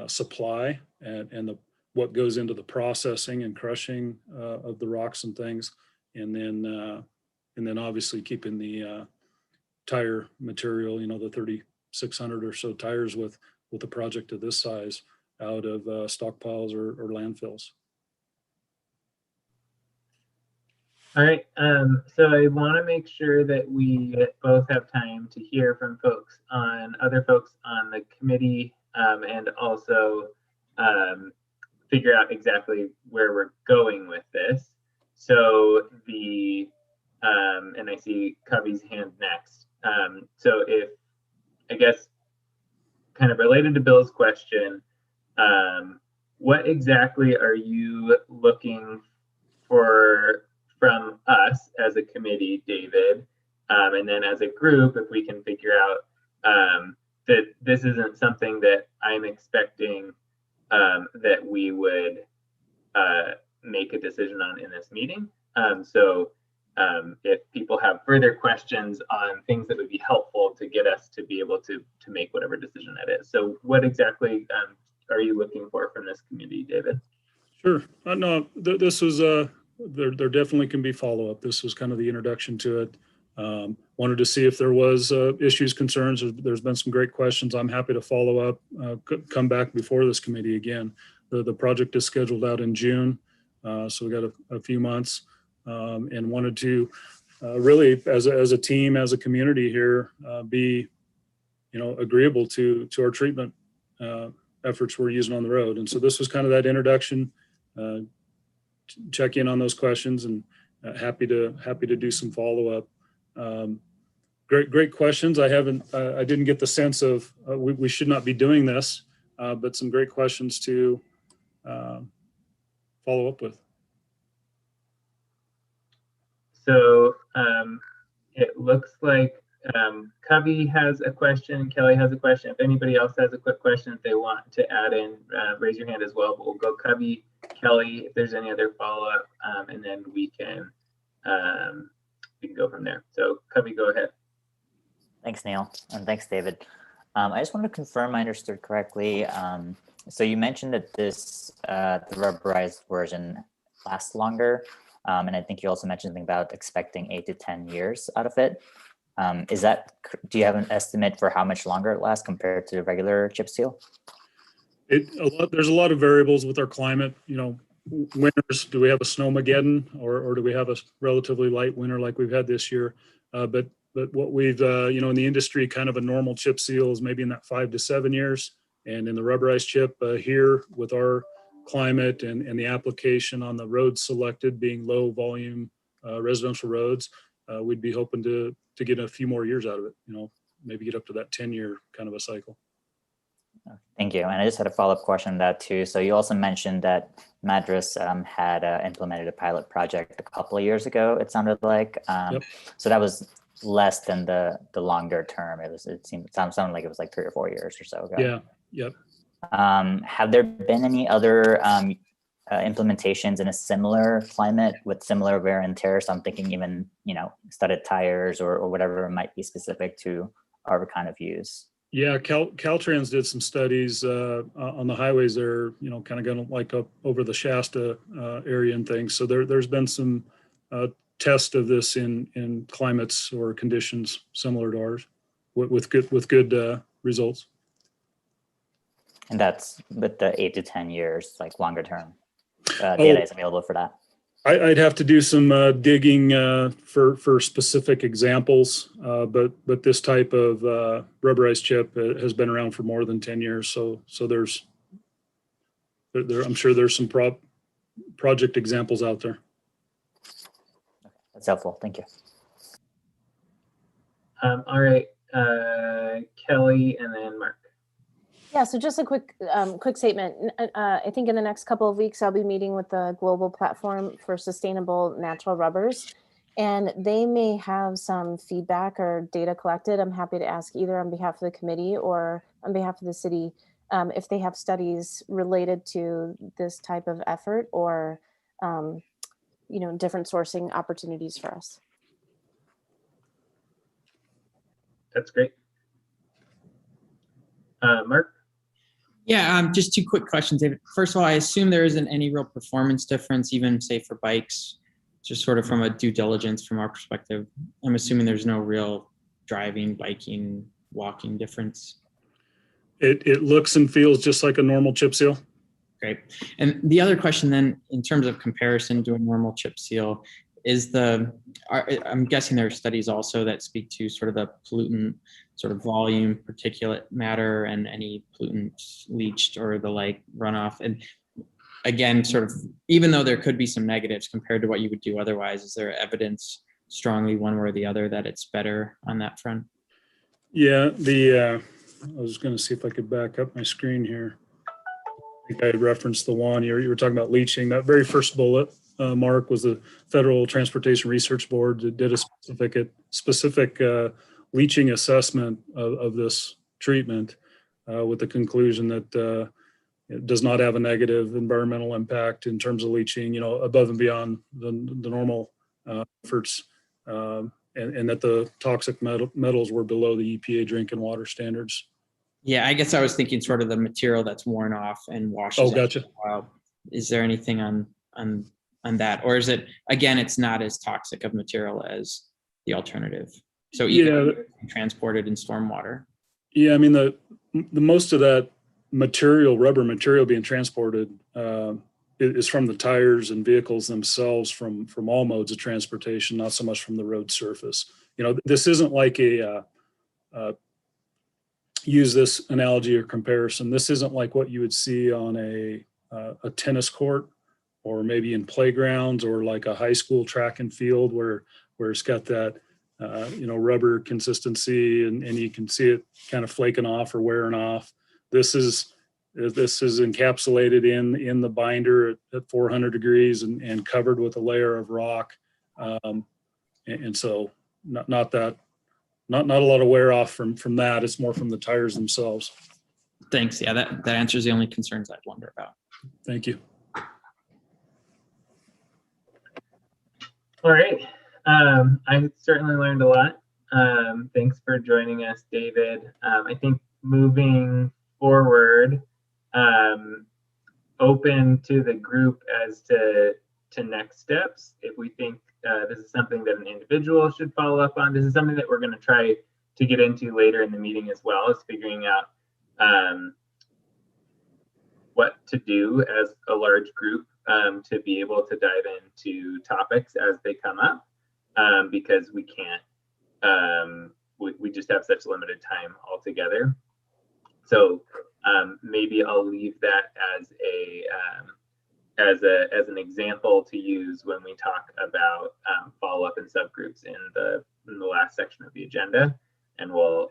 supply, and what goes into the processing and crushing of the rocks and things, and then obviously keeping the tire material, the 3,600 or so tires with a project of this size out of stockpiles or landfills. All right, so I want to make sure that we both have time to hear from other folks on the committee, and also figure out exactly where we're going with this. So and I see Covey's hand next. So if, I guess, kind of related to Bill's question, what exactly are you looking for from us as a committee, David? And then as a group, if we can figure out that this isn't something that I'm expecting that we would make a decision on in this meeting. So if people have further questions on things that would be helpful to get us to be able to make whatever decision that is. So what exactly are you looking for from this committee, David? Sure. No, this was, there definitely can be follow-up. This was kind of the introduction to it. Wanted to see if there was issues, concerns. There's been some great questions. I'm happy to follow up, come back before this committee again. The project is scheduled out in June, so we got a few months, and wanted to really, as a team, as a community here, be, agreeable to our treatment efforts we're using on the road. And so this was kind of that introduction, check in on those questions, and happy to do some follow-up. Great questions. I didn't get the sense of we should not be doing this, but some great questions to follow up with. So it looks like Covey has a question, Kelly has a question. If anybody else has a quick question that they want to add in, raise your hand as well. But we'll go Covey, Kelly, if there's any other follow-up, and then we can go from there. So Covey, go ahead. Thanks, Neil, and thanks, David. I just wanted to confirm I understood correctly. So you mentioned that the rubberized version lasts longer, and I think you also mentioned something about expecting 8 to 10 years out of it. Do you have an estimate for how much longer it lasts compared to the regular chip seal? There's a lot of variables with our climate. Winters, do we have a snowmageddon, or do we have a relatively light winter like we've had this year? But what we've in the industry, kind of a normal chip seal is maybe in that 5 to 7 years, and in the rubberized chip here with our climate and the application on the roads selected being low volume residential roads, we'd be hoping to get a few more years out of it. Maybe get up to that 10-year kind of a cycle. Thank you. And I just had a follow-up question on that too. So you also mentioned that Madras had implemented a pilot project a couple of years ago, it sounded like. Yep. So that was less than the longer term. It sounded like it was like 3 or 4 years or so ago. Yeah. Yep. Have there been any other implementations in a similar climate with similar wear and tear? So I'm thinking even, studded tires or whatever might be specific to our kind of use. Yeah, Caltrans did some studies on the highways there, kind of going like up over the Shasta area and things. So there's been some test of this in climates or conditions similar to ours with good results. And that's with the 8 to 10 years, like longer term data is available for that. I'd have to do some digging for specific examples, but this type of rubberized chip has been around for more than 10 years. So I'm sure there's some project examples out there. That's helpful. Thank you. All right, Kelly, and then Mark. Yeah, so just a quick statement. I think in the next couple of weeks, I'll be meeting with the Global Platform for Sustainable Natural Rubbers, and they may have some feedback or data collected. I'm happy to ask either on behalf of the committee or on behalf of the city if they have studies related to this type of effort or different sourcing opportunities for us. That's great. Mark? Yeah, just 2 quick questions, David. First of all, I assume there isn't any real performance difference, even say for bikes, just sort of from a due diligence from our perspective. I'm assuming there's no real driving, biking, walking difference. It looks and feels just like a normal chip seal. Great. And the other question then, in terms of comparison to a normal chip seal, is I'm guessing there are studies also that speak to sort of the pollutant sort of volume, particulate matter, and any pollutants leached or the like runoff. And again, sort of, even though there could be some negatives compared to what you would do otherwise, is there evidence strongly one way or the other that it's better on that front? Yeah, I was going to see if I could back up my screen here. I think I had referenced the one you were talking about leaching. That very first bullet, Mark, was the Federal Transportation Research Board that did a specific leaching assessment of this treatment with the conclusion that it does not have a negative environmental impact in terms of leaching, above and beyond the normal efforts, and that the toxic metals were below the EPA drinking water standards. Yeah, I guess I was thinking sort of the material that's worn off and washes. Oh, gotcha. Out. Is there anything on that, or is it, again, it's not as toxic of material as the alternative? So even transported in stormwater. Yeah, I mean the most of that material, rubber material being transported, is from the tires and vehicles themselves, from all modes of transportation, not so much from the road surface. This isn't like use this analogy or comparison. This isn't like what you would see on a tennis court, or maybe in playgrounds, or like a high school track and field where it's got that rubber consistency and you can see it kind of flaking off or wearing off. This is encapsulated in the binder at 400 degrees and covered with a layer of rock, and so not a lot of wear off from that. It's more from the tires themselves. Thanks. Yeah, that answers the only concerns I'd wonder about. Thank you. All right. I certainly learned a lot. Thanks for joining us, David. I think moving forward, open to the group as to next steps. If we think this is something that an individual should follow up on, this is something that we're going to try to get into later in the meeting as well, as figuring out what to do as a large group to be able to dive into topics as they come up, because we can't, we just have such limited time altogether. So maybe I'll leave that as an example to use when we talk about follow-up in subgroups in the last section of the agenda, and we'll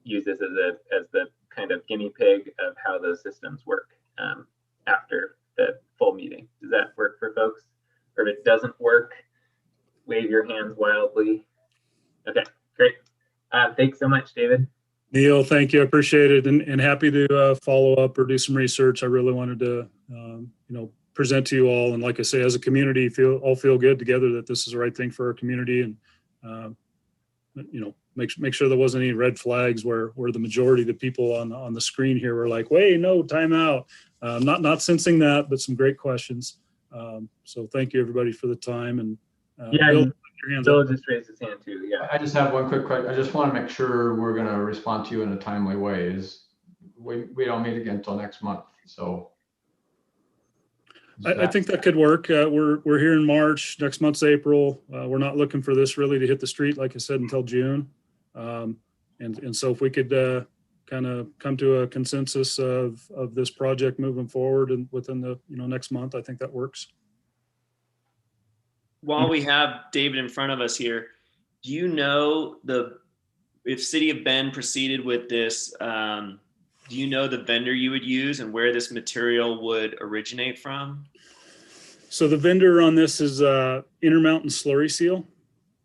use this as the kind of guinea pig of how those systems work after the full meeting. Does that work for folks? Or if it doesn't work, wave your hands wildly. Okay, great. Thanks so much, David. Neil, thank you. I appreciate it, and happy to follow up or do some research. I really wanted to, present to you all, and like I say, as a community, all feel good together that this is the right thing for our community, and make sure there wasn't any red flags where the majority of the people on the screen here were like, "Wait, no, time out." Not sensing that, but some great questions. So thank you everybody for the time. And Bill just raised his hand too. Yeah. I just have one quick question. I just want to make sure we're going to respond to you in a timely way. We don't meet again until next month, so. I think that could work. We're here in March. Next month's April. We're not looking for this really to hit the street, like I said, until June. And so if we could kind of come to a consensus of this project moving forward and within the next month, I think that works. While we have David in front of us here, do you know if City of Bend proceeded with this, do you know the vendor you would use and where this material would originate from? So the vendor on this is Intermountain Slurry Seal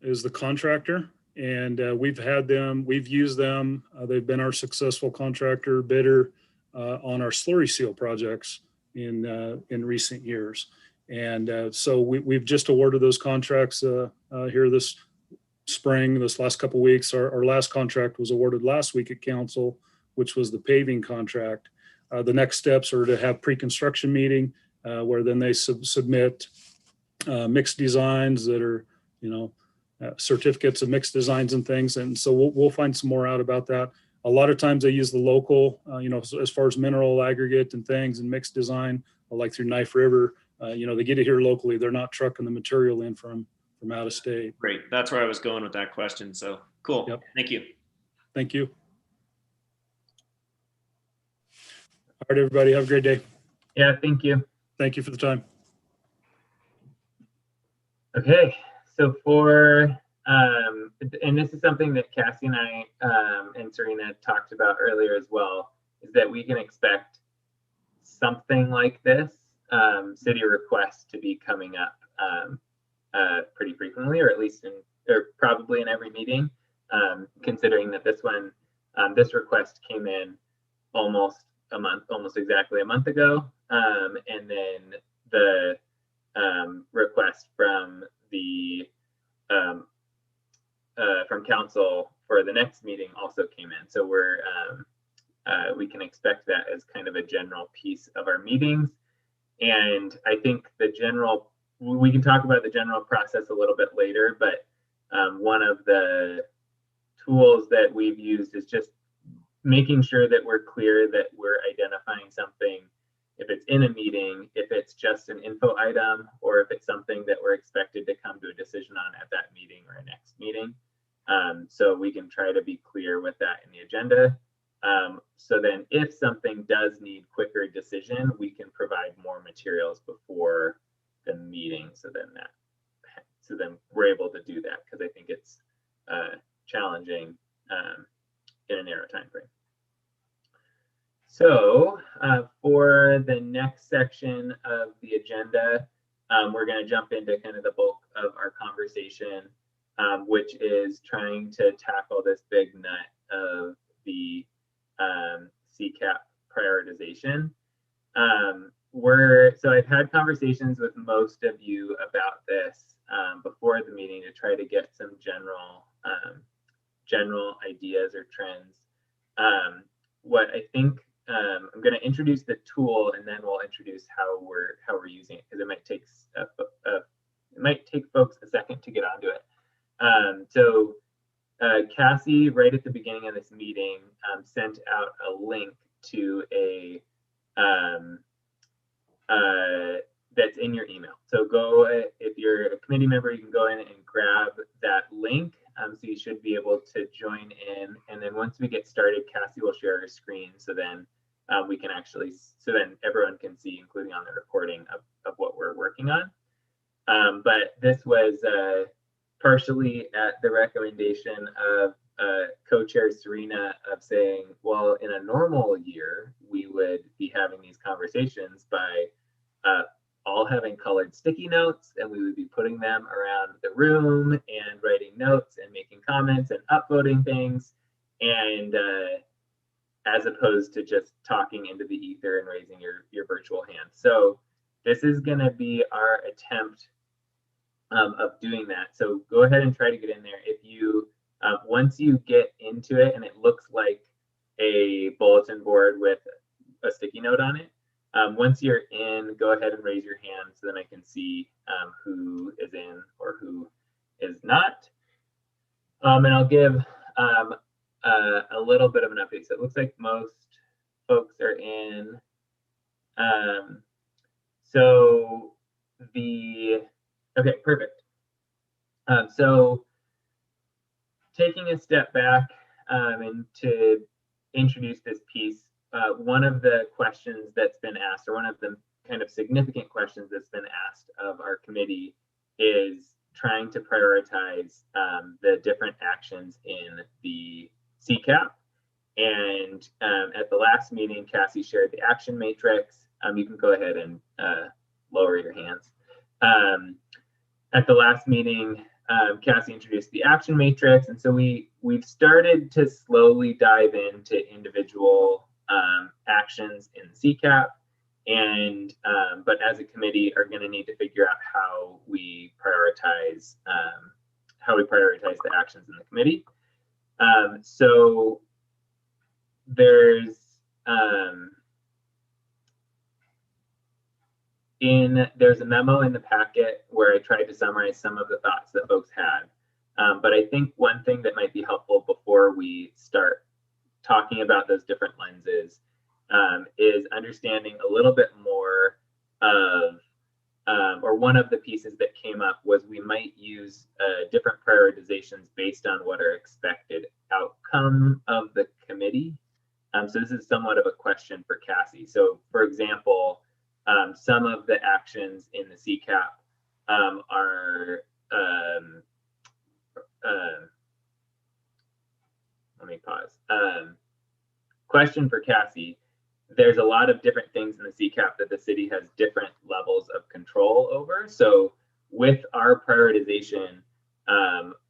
is the contractor, and we've used them. They've been our successful contractor bidder on our slurry seal projects in recent years. And so we've just awarded those contracts here this spring, this last couple of weeks. Our last contract was awarded last week at council, which was the paving contract. The next steps are to have pre-construction meeting where then they submit mixed designs that are, certificates of mixed designs and things. And so we'll find some more out about that. A lot of times they use the local, as far as mineral aggregate and things and mixed design, like through Knife River. They get it here locally. They're not trucking the material in from out of state. Great. That's where I was going with that question. So cool. Yep. Thank you. Thank you. All right, everybody. Have a great day. Yeah, thank you. Thank you for the time. Okay. So for and this is something that Cassie and I and Serena talked about earlier as well, is that we can expect something like this city request to be coming up pretty frequently, or at least or probably in every meeting, considering that this one, this request came in almost exactly a month ago, and then the request from the from council for the next meeting also came in. So we can expect that as kind of a general piece of our meetings. And I think we can talk about the general process a little bit later, but one of the tools that we've used is just making sure that we're clear that we're identifying something, if it's in a meeting, if it's just an info item, or if it's something that we're expected to come to a decision on at that meeting or a next meeting. So we can try to be clear with that in the agenda. So then if something does need quicker decision, we can provide more materials before the meeting. So then we're able to do that, because I think it's challenging in a narrow time frame. So for the next section of the agenda, we're going to jump into kind of the bulk of our conversation, which is trying to tackle this big nut of the Ccap prioritization. So I've had conversations with most of you about this before the meeting to try to get some general ideas or trends. What I think I'm going to introduce the tool, and then we'll introduce how we're using it, because it might take folks a second to get onto it. So Cassie, right at the beginning of this meeting, sent out a link to a that's in your email. So go, if you're a committee member, you can go in and grab that link. So you should be able to join in. And then once we get started, Cassie will share her screen. So then we can actually, so then everyone can see, including on the recording, of what we're working on. But this was partially at the recommendation of co-chair Serena, of saying, well, in a normal year, we would be having these conversations by all having colored sticky notes, and we would be putting them around the room and writing notes and making comments and upvoting things, and as opposed to just talking into the ether and raising your virtual hand. So this is going to be our attempt of doing that. So go ahead and try to get in there. If you once you get into it and it looks like a bulletin board with a sticky note on it, once you're in, go ahead and raise your hand so then I can see who is in or who is not. And I'll give a little bit of an update. So it looks like most folks are in. Okay, perfect. So taking a step back and to introduce this piece, one of the questions that's been asked, or one of the kind of significant questions that's been asked of our committee, is trying to prioritize the different actions in the Ccap. And at the last meeting, Cassie shared the action matrix. You can go ahead and lower your hands. At the last meeting, Cassie introduced the action matrix, and so we've started to slowly dive into individual actions in Ccap, and but as a committee are going to need to figure out how we prioritize the actions in the committee. So there's there's a memo in the packet where I tried to summarize some of the thoughts that folks had. But I think one thing that might be helpful before we start talking about those different lenses is understanding a little bit more of, or one of the pieces that came up was we might use different prioritizations based on what are expected outcome of the committee. So this is somewhat of a question for Cassie. So for example, some of the actions in the Ccap are Question for Cassie. There's a lot of different things in the Ccap that the city has different levels of control over. So with our prioritization,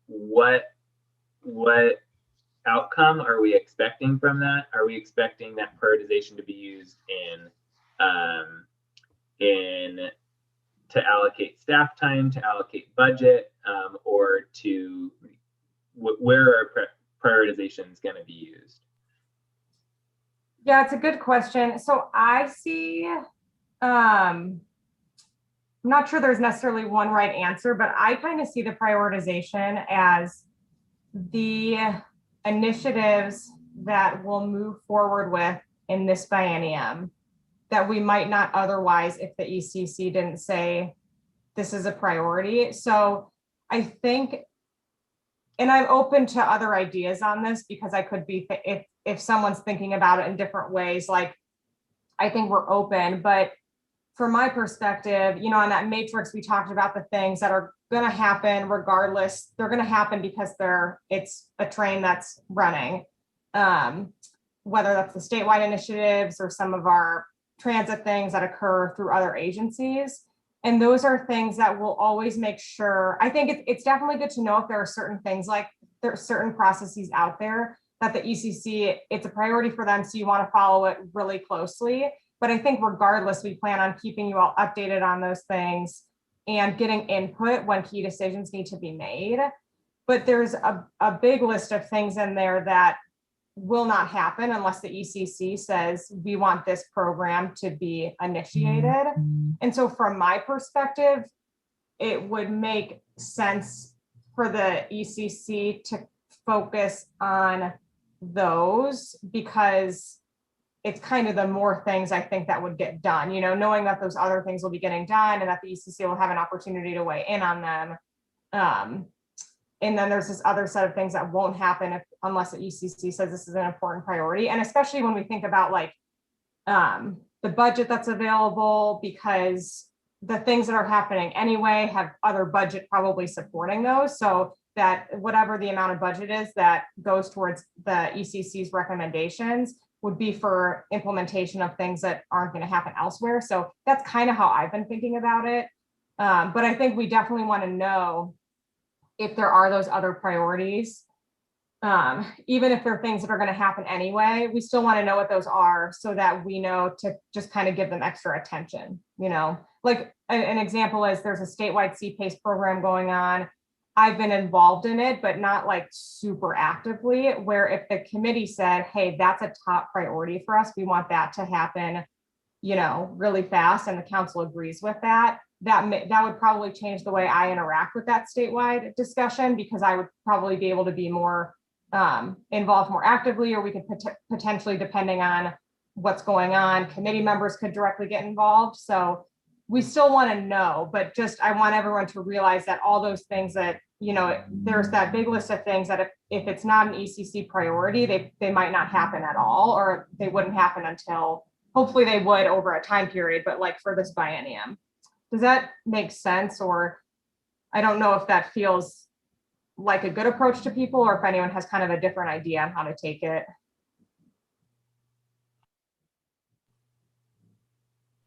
what outcome are we expecting from that? Are we expecting that prioritization to be used to allocate staff time, to allocate budget, or to where are prioritizations going to be used? Yeah, it's a good question. So I see, I'm not sure there's necessarily one right answer, but I kind of see the prioritization as the initiatives that we'll move forward with in this biennium that we might not otherwise if the ECC didn't say this is a priority. So I think, and I'm open to other ideas on this because I could be, if someone's thinking about it in different ways, like I think we're open, but from my perspective, you know, on that matrix, we talked about the things that are going to happen regardless. They're going to happen because it's a train that's running, whether that's the statewide initiatives or some of our transit things that occur through other agencies. And those are things that will always make sure, I think it's definitely good to know if there are certain things, like there are certain processes out there that the ECC, it's a priority for them. So you want to follow it really closely. But I think regardless, we plan on keeping you all updated on those things and getting input when key decisions need to be made. But there's a big list of things in there that will not happen unless the ECC says we want this program to be initiated. And so from my perspective, it would make sense for the ECC to focus on those, because it's kind of the more things I think that would get done, you know, knowing that those other things will be getting done and that the ECC will have an opportunity to weigh in on them. And then there's this other set of things that won't happen unless the ECC says this is an important priority. And especially when we think about like the budget that's available, because the things that are happening anyway have other budget probably supporting those. So that whatever the amount of budget is that goes towards the ECC's recommendations would be for implementation of things that aren't going to happen elsewhere. So that's kind of how I've been thinking about it. But I think we definitely want to know if there are those other priorities, even if they're things that are going to happen anyway, we still want to know what those are so that we know to just kind of give them extra attention. You know, like an example is there's a statewide CPACE program going on. I've been involved in it, but not like super actively, where if the committee said, hey, that's a top priority for us, we want that to happen, you know, really fast, and the council agrees with that, that would probably change the way I interact with that statewide discussion, because I would probably be able to be more involved more actively, or we could potentially, depending on what's going on, committee members could directly get involved. So we still want to know, but just I want everyone to realize that all those things that, you know, there's that big list of things that if it's not an ECC priority, they might not happen at all, or they wouldn't happen until, hopefully they would over a time period, but like for this biennium. Does that make sense? Or I don't know if that feels like a good approach to people, or if anyone has kind of a different idea on how to take it.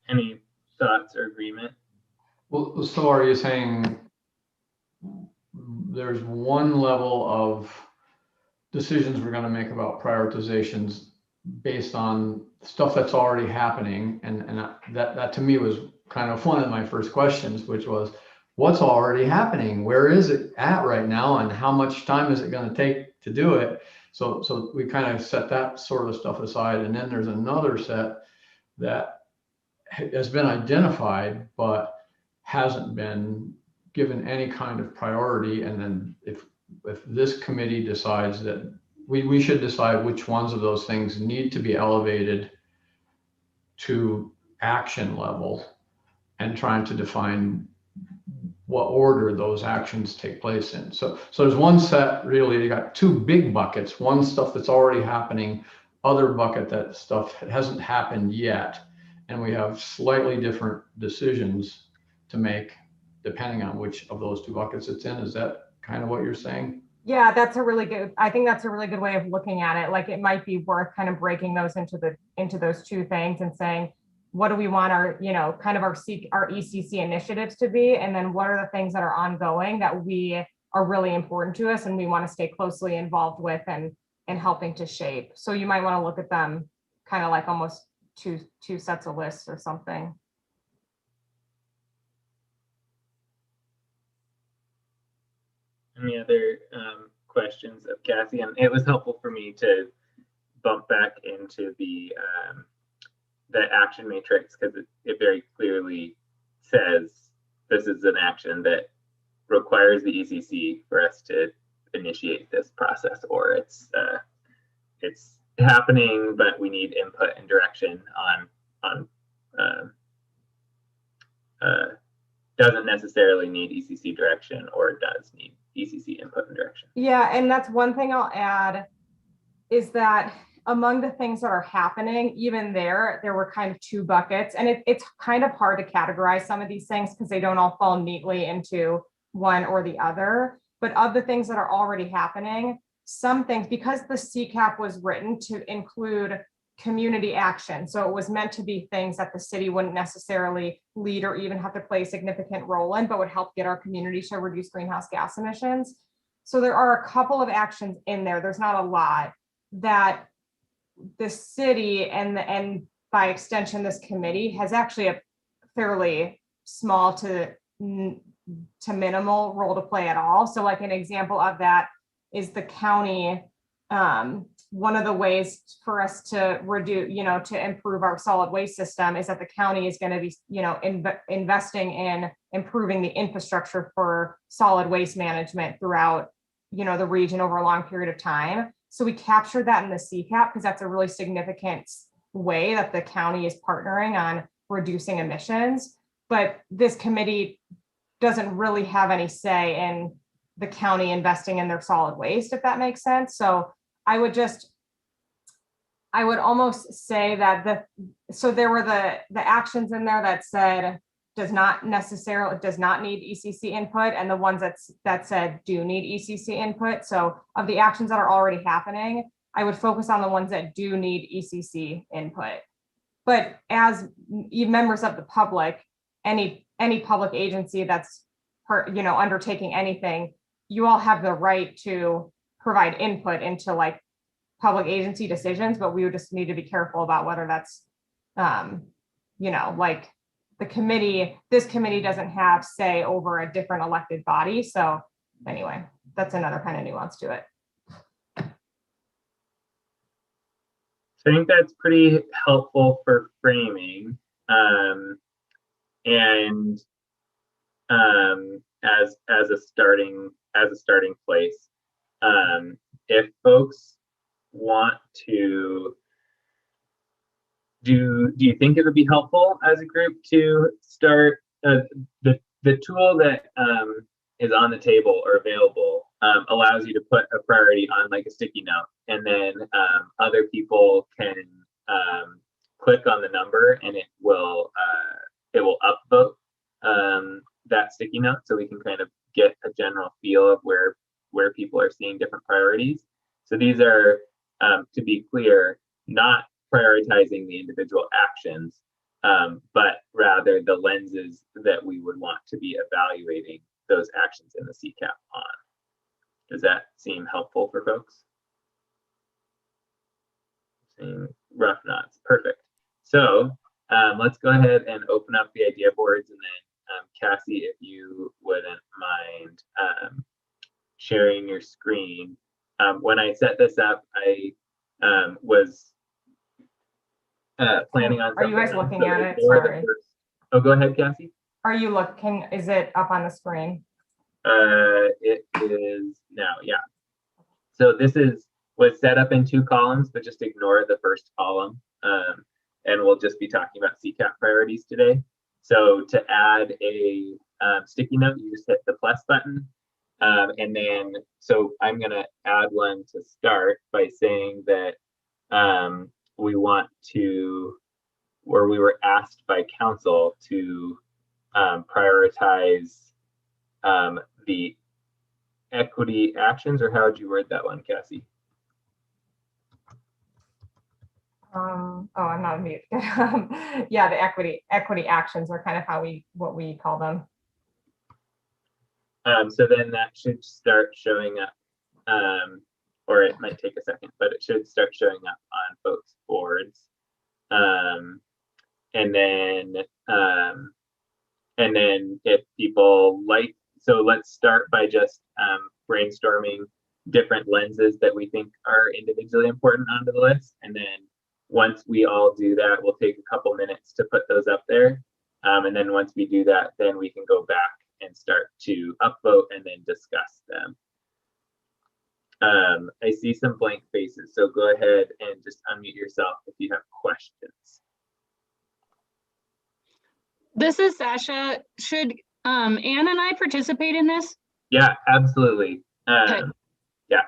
Any thoughts or agreement? Well, so are you saying there's one level of decisions we're going to make about prioritizations based on stuff that's already happening, and that to me was kind of one of my first questions, which was, what's already happening? Where is it at right now, and how much time is it going to take to do it? So we kind of set that sort of stuff aside, and then there's another set that has been identified but hasn't been given any kind of priority. And then if this committee decides that we should decide which ones of those things need to be elevated to action level, and trying to define what order those actions take place in. So there's one set, really, you got two big buckets, one stuff that's already happening, other bucket that stuff hasn't happened yet. And we have slightly different decisions to make depending on which of those two buckets it's in. Is that kind of what you're saying? Yeah, that's a really good, I think that's a really good way of looking at it. Like, it might be worth kind of breaking those into those two things and saying, what do we want our, kind of our ECC initiatives to be? And then what are the things that are ongoing that we are really important to us and we want to stay closely involved with and helping to shape. So you might want to look at them kind of like almost two sets of lists or something. Any other questions of Cassie? And it was helpful for me to bump back into the action matrix, because it very clearly says this is an action that requires the ECC for us to initiate this process, or it's happening, but we need input and direction on doesn't necessarily need ECC direction, or does need ECC input and direction. Yeah, and that's one thing I'll add is that among the things that are happening, even there were kind of two buckets, and it's kind of hard to categorize some of these things because they don't all fall neatly into one or the other. But of the things that are already happening, some things, because the Ccap was written to include community action, so it was meant to be things that the city wouldn't necessarily lead or even have to play a significant role in, but would help get our community to reduce greenhouse gas emissions. So there are a couple of actions in there, there's not a lot, that the city and by extension this committee has actually a fairly small to minimal role to play at all. So like an example of that is the county. One of the ways for us to reduce, to improve our solid waste system is that the county is going to be, investing in improving the infrastructure for solid waste management throughout, the region over a long period of time. So we captured that in the Ccap because that's a really significant way that the county is partnering on reducing emissions. But this committee doesn't really have any say in the county investing in their solid waste, if that makes sense. So I would almost say that so there were the actions in there that said does not need ECC input, and the ones that said do need ECC input. So of the actions that are already happening, I would focus on the ones that do need ECC input. But as members of the public, any public agency that's undertaking anything, you all have the right to provide input into like public agency decisions, but we would just need to be careful about whether that's, like this committee doesn't have say over a different elected body. So anyway, that's another kind of nuance to it. So I think that's pretty helpful for framing. And as a starting place, if folks want to, do you think it would be helpful as a group to start the tool that is on the table or available allows you to put a priority on like a sticky note, and then other people can click on the number and it will upvote that sticky note, so we can kind of get a general feel of where people are seeing different priorities. So these are, to be clear, not prioritizing the individual actions, but rather the lenses that we would want to be evaluating those actions in the Ccap on. Does that seem helpful for folks? Seeing rough nods. Perfect. So let's go ahead and open up the idea boards, and then Cassie, if you wouldn't mind sharing your screen. When I set this up, I was planning on. Are you guys looking at it? Sorry. Oh, go ahead, Cassie. Are you looking? Is it up on the screen? It is now. Yeah. So this was set up in 2 columns, but just ignore the first column, and we'll just be talking about Ccap priorities today. So to add a sticky note, you just hit the plus button. And then, so I'm going to add one to start by saying that we want to, or we were asked by council to prioritize the equity actions, or how would you word that one, Cassie? Oh, I'm not mute. Yeah, the equity actions are kind of what we call them. So then that should start showing up, or it might take a second, but it should start showing up on folks' boards. And then if people like, so let's start by just brainstorming different lenses that we think are individually important onto the list. And then once we all do that, we'll take a couple minutes to put those up there. And then once we do that, then we can go back and start to upvote and then discuss them. I see some blank faces, so go ahead and just unmute yourself if you have questions. This is Sasha. Should Anne and I participate in this? Yeah, absolutely. Okay. Yeah.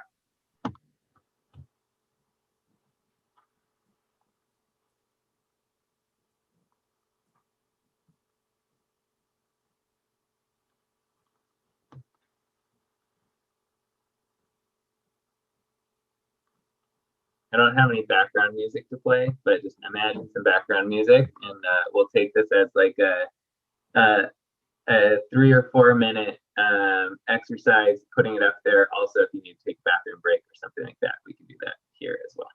I don't have any background music to play, but just imagine some background music, and we'll take this as like a 3 or 4 minute exercise, putting it up there. Also, if you need to take a bathroom break or something like that, we can do that here as well.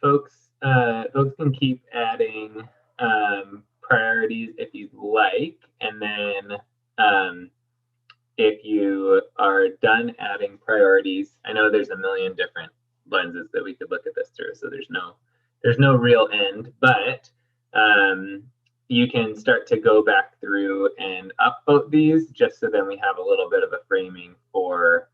Folks can keep adding priorities if you'd like, and then if you are done adding priorities, I know there's a million different lenses that we could look at this through, so there's no real end, but you can start to go back through and upvote these, just so then we have a little bit of a framing for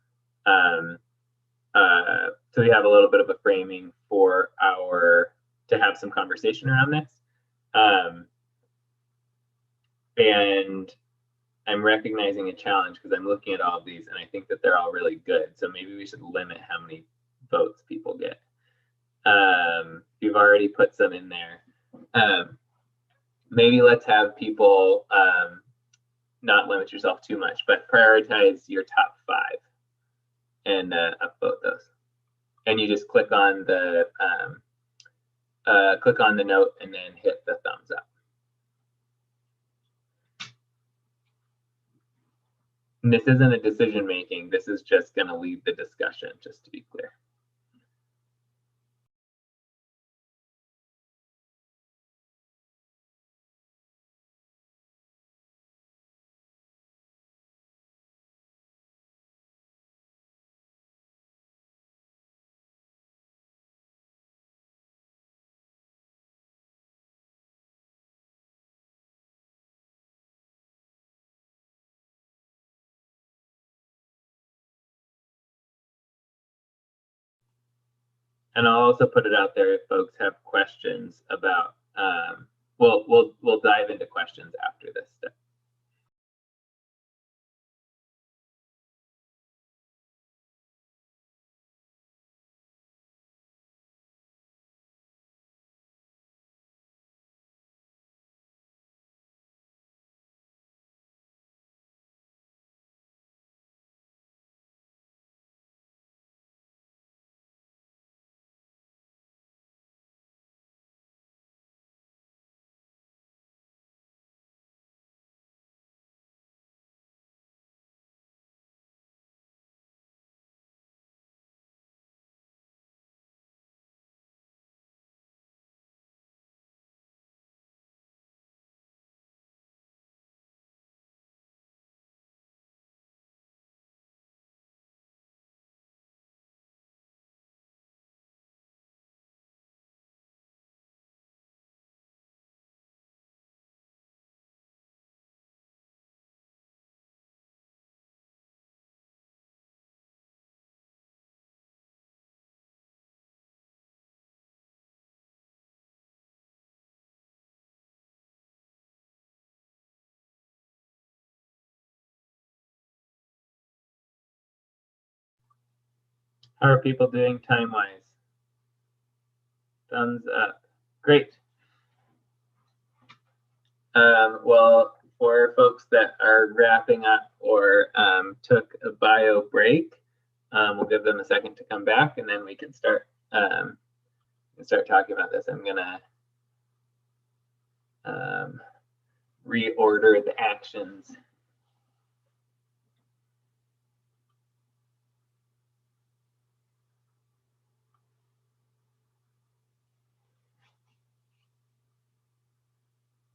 to have some conversation around this. And I'm recognizing a challenge because I'm looking at all of these and I think that they're all really good. So maybe we should limit how many votes people get. You've already put some in there. Maybe let's have people not limit yourself too much, but prioritize your top 5 and upvote those. And you just click on the note and then hit the thumbs up. And this isn't a decision making. This is just going to lead the discussion, just to be clear. And I'll also put it out there if folks have questions about. We'll dive into questions after this step. How are people doing time-wise? Thumbs up. Great. Well, for folks that are wrapping up or took a bio break, we'll give them a second to come back, and then we can start talking about this. I'm gonna reorder the actions.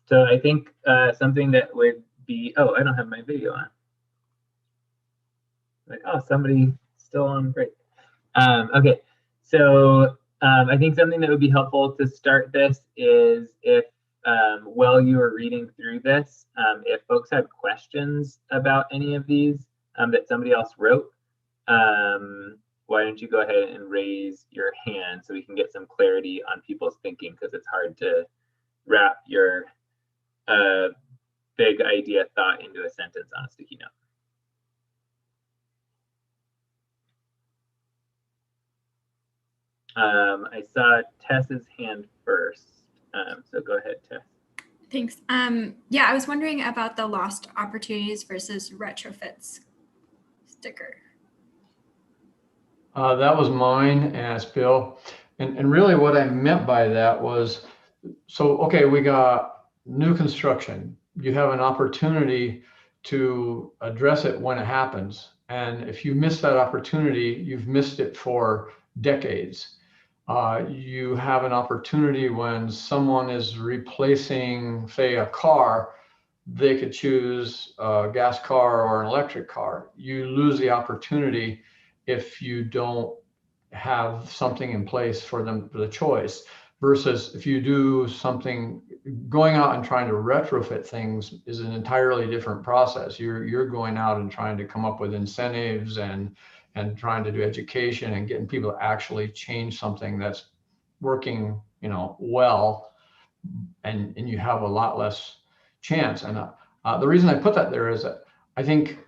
So I think something that would be, oh, I don't have my video on. Like, oh, somebody still on break. Okay, so I think something that would be helpful to start this is if while you are reading through this, if folks have questions about any of these that somebody else wrote, why don't you go ahead and raise your hand so we can get some clarity on people's thinking, because it's hard to wrap your big idea thought into a sentence on a sticky note. I saw Tess's hand first, so go ahead, Tess. Thanks. Yeah, I was wondering about the lost opportunities versus retrofits sticker. That was mine, and it's Bill. And really what I meant by that was, so, okay, we got new construction. You have an opportunity to address it when it happens. And if you miss that opportunity, you've missed it for decades. you have an opportunity when someone is replacing, say, a car, they could choose a gas car or an electric car. You lose the opportunity if you don't have something in place for them for the choice, versus if you do something, going out and trying to retrofit things is an entirely different process. You're going out and trying to come up with incentives and trying to do education and getting people to actually change something that's working, well, and you have a lot less chance. And the reason I put that there is that I think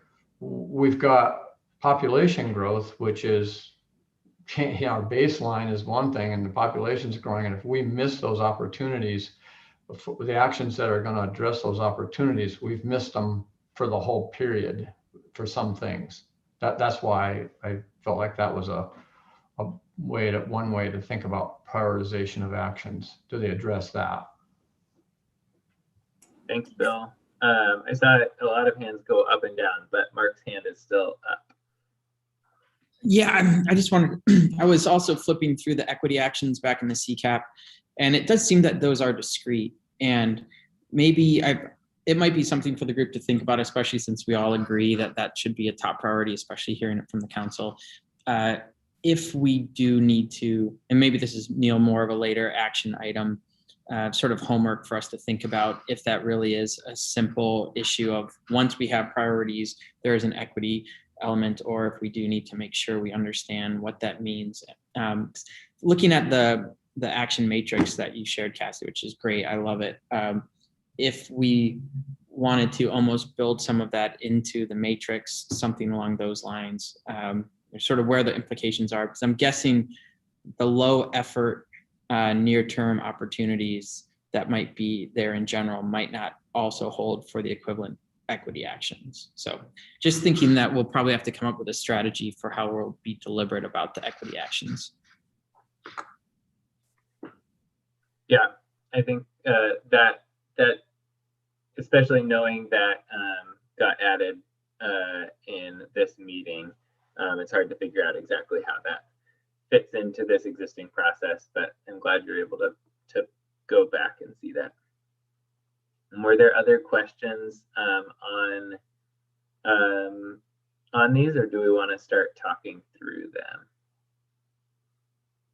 we've got population growth, which is, our baseline is one thing, and the population is growing. And if we miss those opportunities, the actions that are going to address those opportunities, we've missed them for the whole period for some things. That's why I felt like that was one way to think about prioritization of actions. Do they address that? Thanks, Bill. I saw a lot of hands go up and down, but Mark's hand is still up. Yeah, I just wanted, I was also flipping through the equity actions back in the Ccap, and it does seem that those are discrete, and maybe it might be something for the group to think about, especially since we all agree that that should be a top priority, especially hearing it from the council. If we do need to, and maybe this is, Neil, more of a later action item, sort of homework for us to think about, if that really is a simple issue of once we have priorities, there is an equity element, or if we do need to make sure we understand what that means. Looking at the action matrix that you shared, Cassie, which is great, I love it. If we wanted to almost build some of that into the matrix, something along those lines, sort of where the implications are, because I'm guessing the low effort near-term opportunities that might be there in general might not also hold for the equivalent equity actions. So just thinking that we'll probably have to come up with a strategy for how we'll be deliberate about the equity actions. Yeah, I think that especially knowing that got added in this meeting, it's hard to figure out exactly how that fits into this existing process, but I'm glad you're able to go back and see that. And were there other questions on these, or do we want to start talking through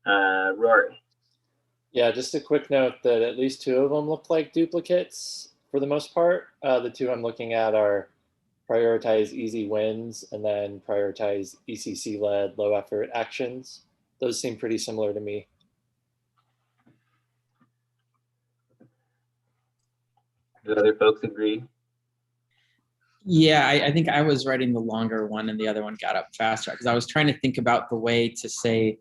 them? Rory. Yeah, just a quick note that at least 2 of them look like duplicates for the most part. The 2 I'm looking at are prioritize easy wins and then prioritize ECC-led low effort actions. Those seem pretty similar to me. Do other folks agree? Yeah, I think I was writing the longer one and the other one got up faster, because I was trying to think about the way to say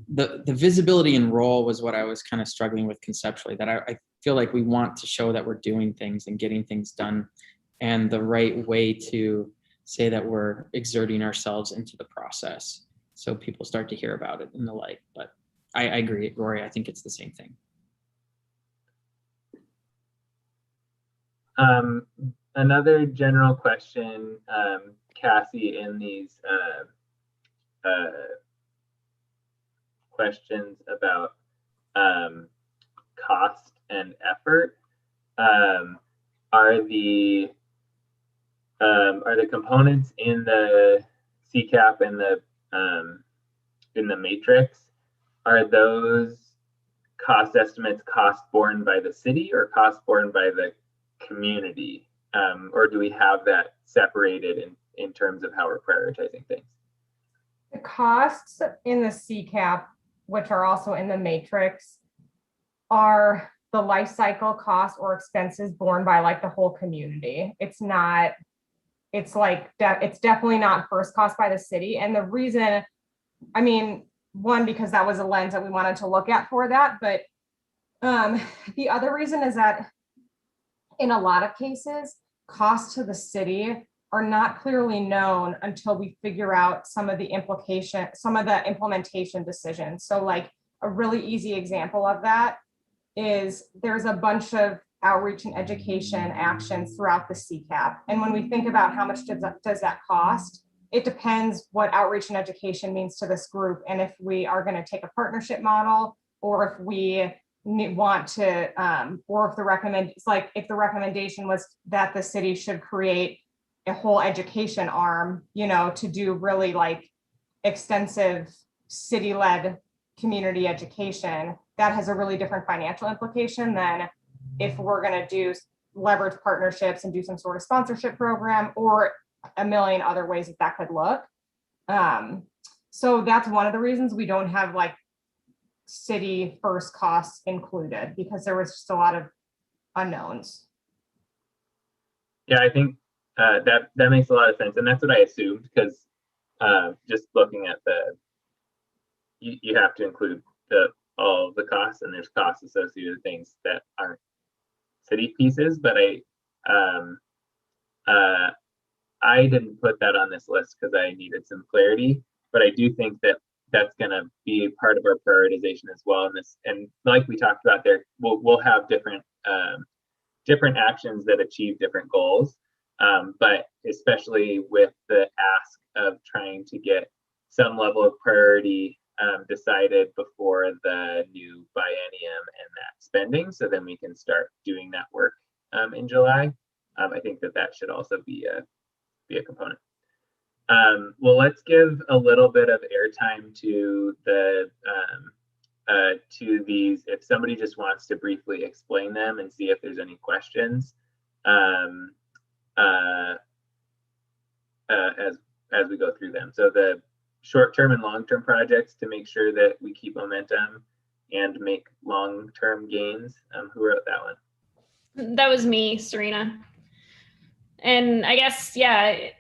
the visibility and role was what I was kind of struggling with conceptually, that I feel like we want to show that we're doing things and getting things done, and the right way to say that we're exerting ourselves into the process so people start to hear about it and the like. But I agree, Rory, I think it's the same thing. Another general question, Cassie, in these questions about cost and effort, are the components in the Ccap and in the matrix, are those cost estimates cost borne by the city or cost borne by the community? Or do we have that separated in terms of how we're prioritizing things? The costs in the Ccap, which are also in the matrix, are the life cycle costs or expenses borne by like the whole community. It's not, it's like, it's definitely not first cost by the city. And the reason, I mean, one, because that was a lens that we wanted to look at for that, but the other reason is that in a lot of cases, costs to the city are not clearly known until we figure out some of the implementation decisions. So like a really easy example of that is there's a bunch of outreach and education actions throughout the Ccap. And when we think about how much does that cost, it depends what outreach and education means to this group, and if we are going to take a partnership model, or if we want to, or if the recommendation was that the city should create a whole education arm, you know, to do really like extensive city-led community education, that has a really different financial implication than if we're going to do leverage partnerships and do some sort of sponsorship program, or a million other ways that could look. So that's one of the reasons we don't have like city first costs included, because there was just a lot of unknowns. Yeah, I think that makes a lot of sense, and that's what I assumed, because just looking at you have to include all of the costs, and there's costs associated with things that aren't city pieces. But I didn't put that on this list because I needed some clarity. But I do think that that's going to be part of our prioritization as well. And like we talked about there, we'll have different actions that achieve different goals. But especially with the ask of trying to get some level of priority decided before the new biennium and that spending, so then we can start doing that work in July. I think that should also be a component. Well, let's give a little bit of airtime to these. If somebody just wants to briefly explain them and see if there's any questions as we go through them. So the short-term and long-term projects, to make sure that we keep momentum and make long-term gains. Who wrote that one? That was me, Serena. And I guess, yeah,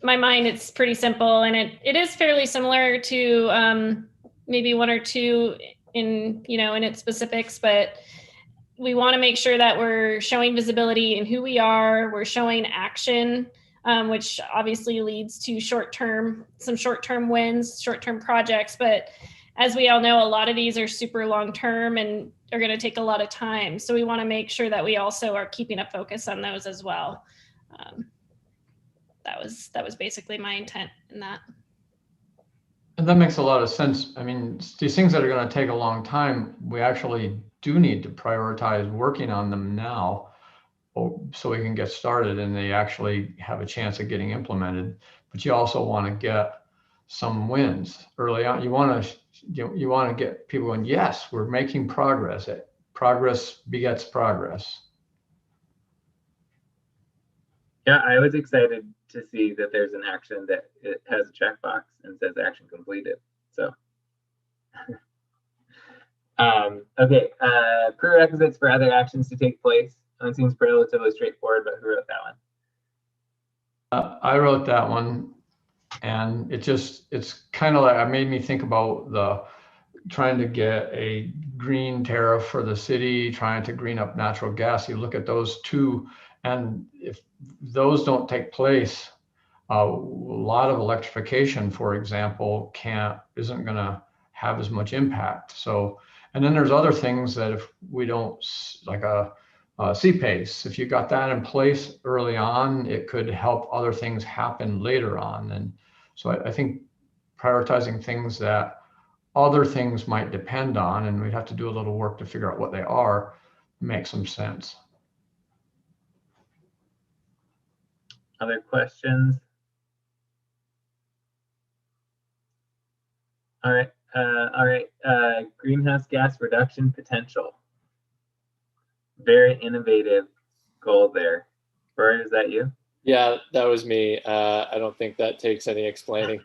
my mind, it's pretty simple, and it is fairly similar to maybe one or two in its specifics, but we want to make sure that we're showing visibility in who we are, we're showing action, which obviously leads to some short-term wins, short-term projects. But as we all know, a lot of these are super long-term and are going to take a lot of time. So we want to make sure that we also are keeping a focus on those as well. That was basically my intent in that. And that makes a lot of sense. I mean, these things that are going to take a long time, we actually do need to prioritize working on them now, so we can get started and they actually have a chance of getting implemented. But you also want to get some wins early on. You want to get people going, yes, we're making progress. Progress begets progress. Yeah, I was excited to see that there's an action that it has a checkbox and says action completed. So, okay, prerequisites for other actions to take place. It seems relatively straightforward, but who wrote that one? I wrote that one, and it's kind of like, it made me think about trying to get a green tariff for the city, trying to green up natural gas. You look at those two, and if those don't take place, a lot of electrification, for example, isn't going to have as much impact. So, and then there's other things that if we don't, like a CPACE, if you got that in place early on, it could help other things happen later on. And so I think prioritizing things that other things might depend on, and we'd have to do a little work to figure out what they are, makes some sense. Other questions? All right. Greenhouse gas reduction potential. Very innovative goal there. Brian, is that you? Yeah, that was me. I don't think that takes any explaining.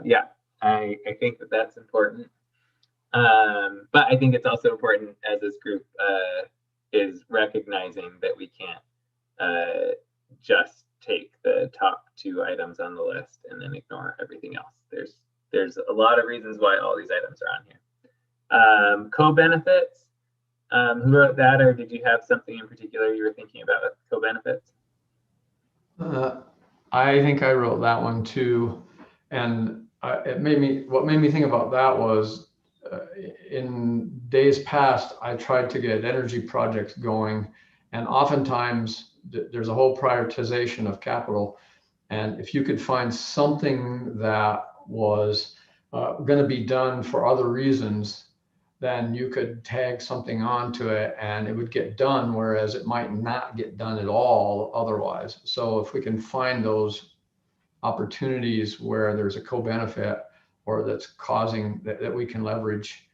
Yeah, I think that's important. But I think it's also important as this group is recognizing that we can't just take the top two items on the list and then ignore everything else. There's a lot of reasons why all these items are on here. Co-benefits. Who wrote that, or did you have something in particular you were thinking about with co-benefits? I think I wrote that one too, and what made me think about that was in days past, I tried to get energy projects going, and oftentimes there's a whole prioritization of capital. And if you could find something that was going to be done for other reasons, then you could tag something onto it and it would get done, whereas it might not get done at all otherwise. So if we can find those opportunities where there's a co-benefit or that's causing that we can leverage,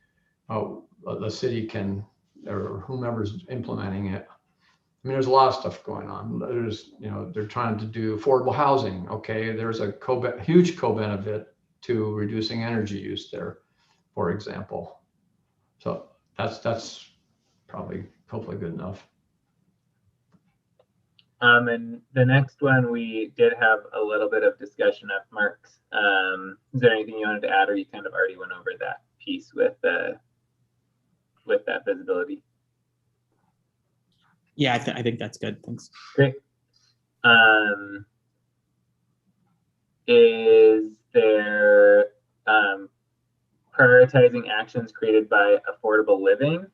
the city can, or whomever's implementing it. I mean, there's a lot of stuff going on. There's, they're trying to do affordable housing. Okay, there's a huge co-benefit to reducing energy use there, for example. So that's probably hopefully good enough. And the next one, we did have a little bit of discussion of Mark's. Is there anything you wanted to add, or you kind of already went over that piece with that visibility? Yeah, I think that's good. Thanks. Great. Is there prioritizing actions created by affordable living?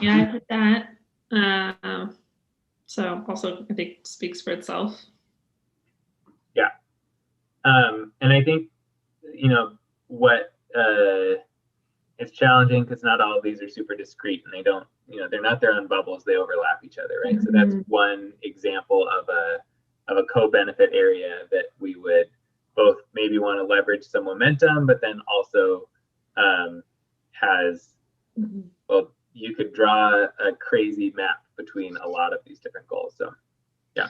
Yeah, I put that. So also I think speaks for itself. Yeah. And I think, what it's challenging because not all of these are super discrete and they don't, they're not their own bubbles, they overlap each other, right? So that's one example of a co-benefit area that we would both maybe want to leverage some momentum, but then also has, well, you could draw a crazy map between a lot of these different goals. So, yeah.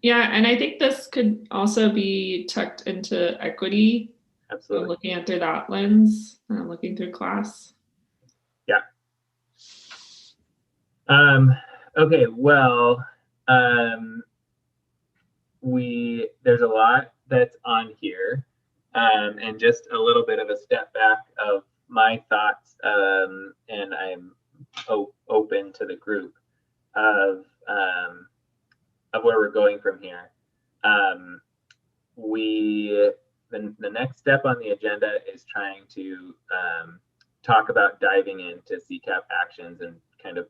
Yeah, and I think this could also be tucked into equity. Absolutely. Looking at through that lens, looking through class. Yeah. Okay, well, there's a lot that's on here, and just a little bit of a step back of my thoughts, and I'm open to the group of where we're going from here. The next step on the agenda is trying to talk about diving into Ccap actions and kind of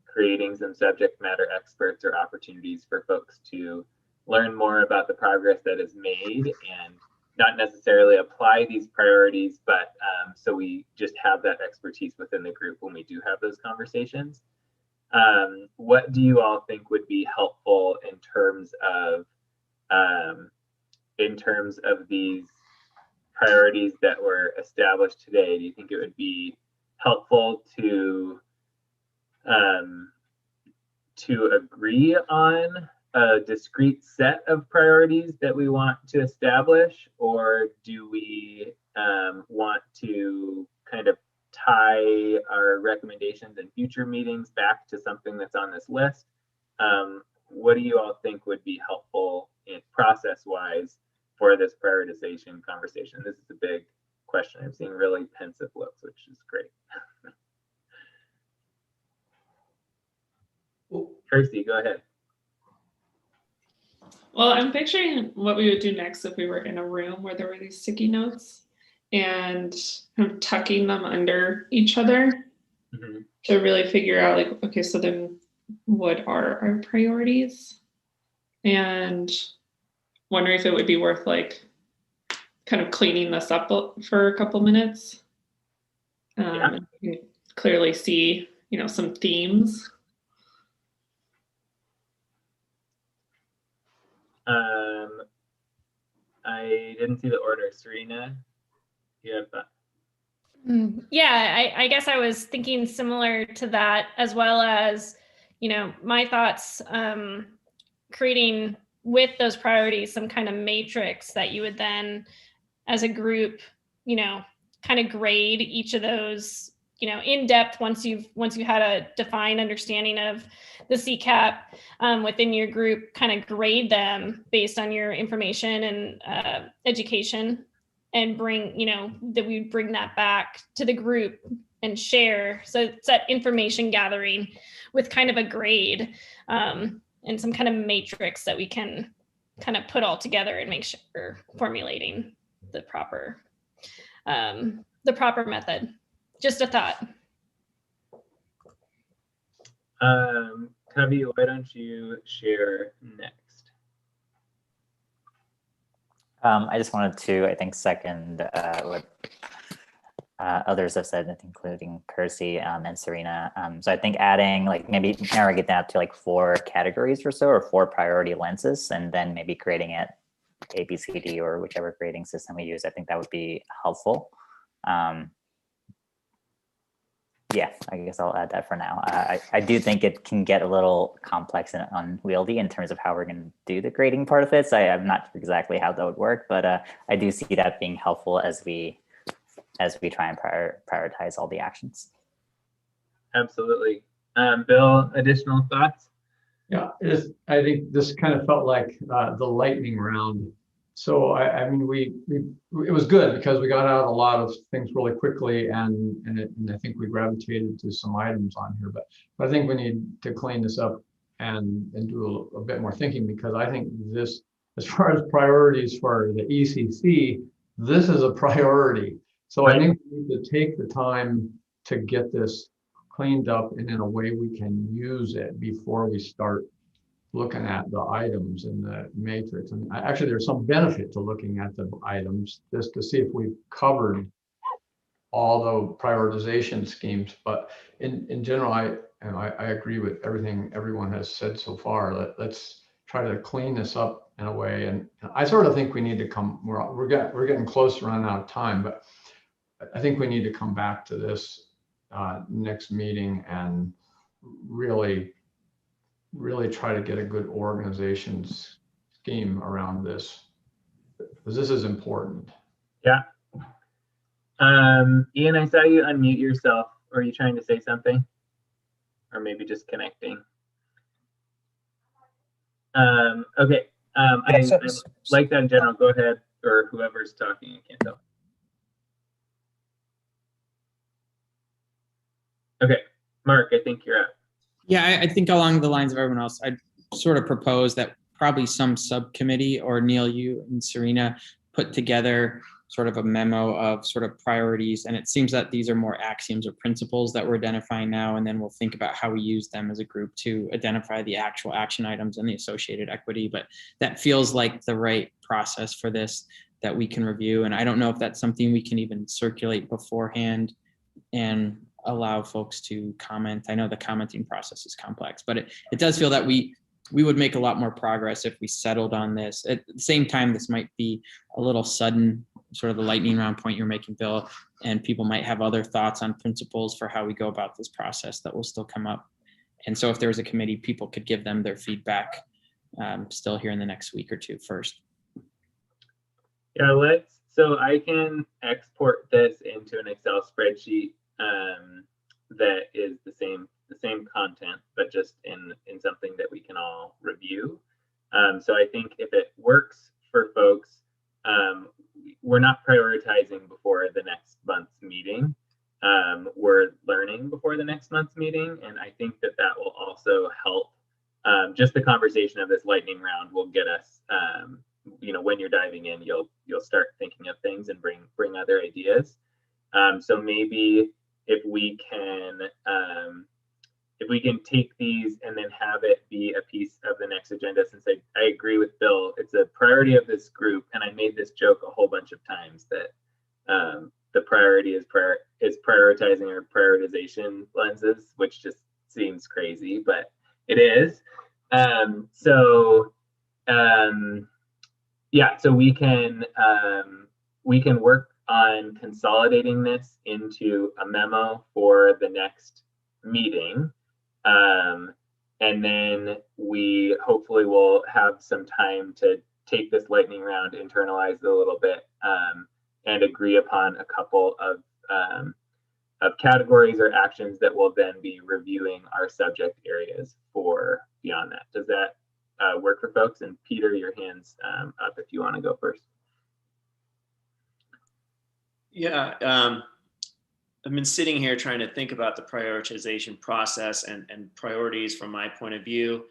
creating some subject matter experts or opportunities for folks to learn more about the progress that is made and not necessarily apply these priorities, but so we just have that expertise within the group when we do have those conversations. What do you all think would be helpful in terms of these priorities that were established today? Do you think it would be helpful to agree on a discrete set of priorities that we want to establish, or do we want to kind of tie our recommendations in future meetings back to something that's on this list? What do you all think would be helpful in process-wise for this prioritization conversation? This is a big question. I'm seeing really pensive looks, which is great. Kirsty, go ahead. Well, I'm picturing what we would do next if we were in a room where there were these sticky notes and kind of tucking them under each other to really figure out, like, okay, so then what are our priorities? And wondering if it would be worth like kind of cleaning this up for a couple minutes. And you can clearly see, some themes. I didn't see the order. Serena, you have that? Yeah, I guess I was thinking similar to that, as well as, my thoughts, creating with those priorities some kind of matrix that you would then, as a group, kind of grade each of those, in depth once you had a defined understanding of the Ccap within your group, kind of grade them based on your information and education, and bring, that we would bring that back to the group and share. So it's that information gathering with kind of a grade and some kind of matrix that we can kind of put all together and make sure we're formulating the proper method. Just a thought. Covey, why don't you share next? I just wanted to, I think, second what others have said, including Kersey and Serena. So I think adding, like, maybe narrowing it down to like 4 categories or so, or 4 priority lenses, and then maybe creating it ABCD or whichever grading system we use. I think that would be helpful. Yeah, I guess I'll add that for now. I do think it can get a little complex and unwieldy in terms of how we're going to do the grading part of it. So I'm not sure exactly how that would work, but I do see that being helpful as we try and prioritize all the actions. Absolutely. Bill, additional thoughts? Yeah, I think this kind of felt like the lightning round. So I mean, it was good because we got out a lot of things really quickly, and I think we gravitated to some items on here. But I think we need to clean this up and do a bit more thinking, because I think this, as far as priorities for the ECC, this is a priority. So I think we need to take the time to get this cleaned up and in a way we can use it before we start looking at the items in the matrix. And actually, there's some benefit to looking at the items just to see if we've covered all the prioritization schemes. But in general, I agree with everything everyone has said so far. Let's try to clean this up in a way. And I sort of think we need to come. We're getting close to running out of time, but I think we need to come back to this next meeting and really try to get a good organization scheme around this, because this is important. Yeah. Ian, I saw you unmute yourself. Are you trying to say something? Or maybe just connecting? Okay. I like that in general. Go ahead, or whoever's talking, I can't tell. Okay, Mark, I think you're up. Yeah, I think along the lines of everyone else, I'd sort of propose that probably some subcommittee, or Neil, you and Serena, put together sort of a memo of sort of priorities. And it seems that these are more axioms or principles that we're identifying now. And then we'll think about how we use them as a group to identify the actual action items and the associated equity. But that feels like the right process for this that we can review. And I don't know if that's something we can even circulate beforehand and allow folks to comment. I know the commenting process is complex, but it does feel that we would make a lot more progress if we settled on this. At the same time, this might be a little sudden, sort of the lightning round point you're making, Bill, and people might have other thoughts on principles for how we go about this process that will still come up. And so if there was a committee, people could give them their feedback still here in the next week or two first. Yeah, so I can export this into an Excel spreadsheet that is the same content, but just in something that we can all review. So I think if it works for folks, we're not prioritizing before the next month's meeting. We're learning before the next month's meeting, and I think that will also help. Just the conversation of this lightning round will get us. When you're diving in, you'll start thinking of things and bring other ideas. So maybe if we can take these and then have it be a piece of the next agenda, since I agree with Bill, it's a priority of this group, and I made this joke a whole bunch of times that the priority is prioritizing our prioritization lenses, which just seems crazy, but it is. So we can work on consolidating this into a memo for the next meeting. And then we hopefully will have some time to take this lightning round, internalize it a little bit, and agree upon a couple of categories or actions that will then be reviewing our subject areas for beyond that. Does that work for folks? And Peter, your hand's up if you want to go first. Yeah, I've been sitting here trying to think about the prioritization process and priorities from my point of view.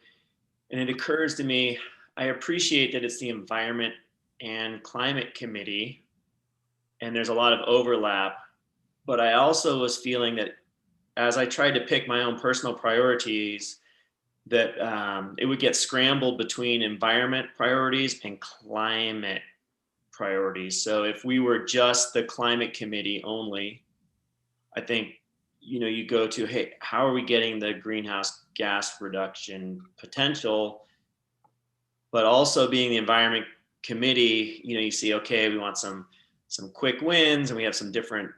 And it occurs to me, I appreciate that it's the Environment and Climate Committee, and there's a lot of overlap, but I also was feeling that as I tried to pick my own personal priorities, that it would get scrambled between environment priorities and climate priorities. So if we were just the climate committee only, I think, you go to, hey, how are we getting the greenhouse gas reduction potential? But also being the environment committee, you see, okay, we want some quick wins, and we have some different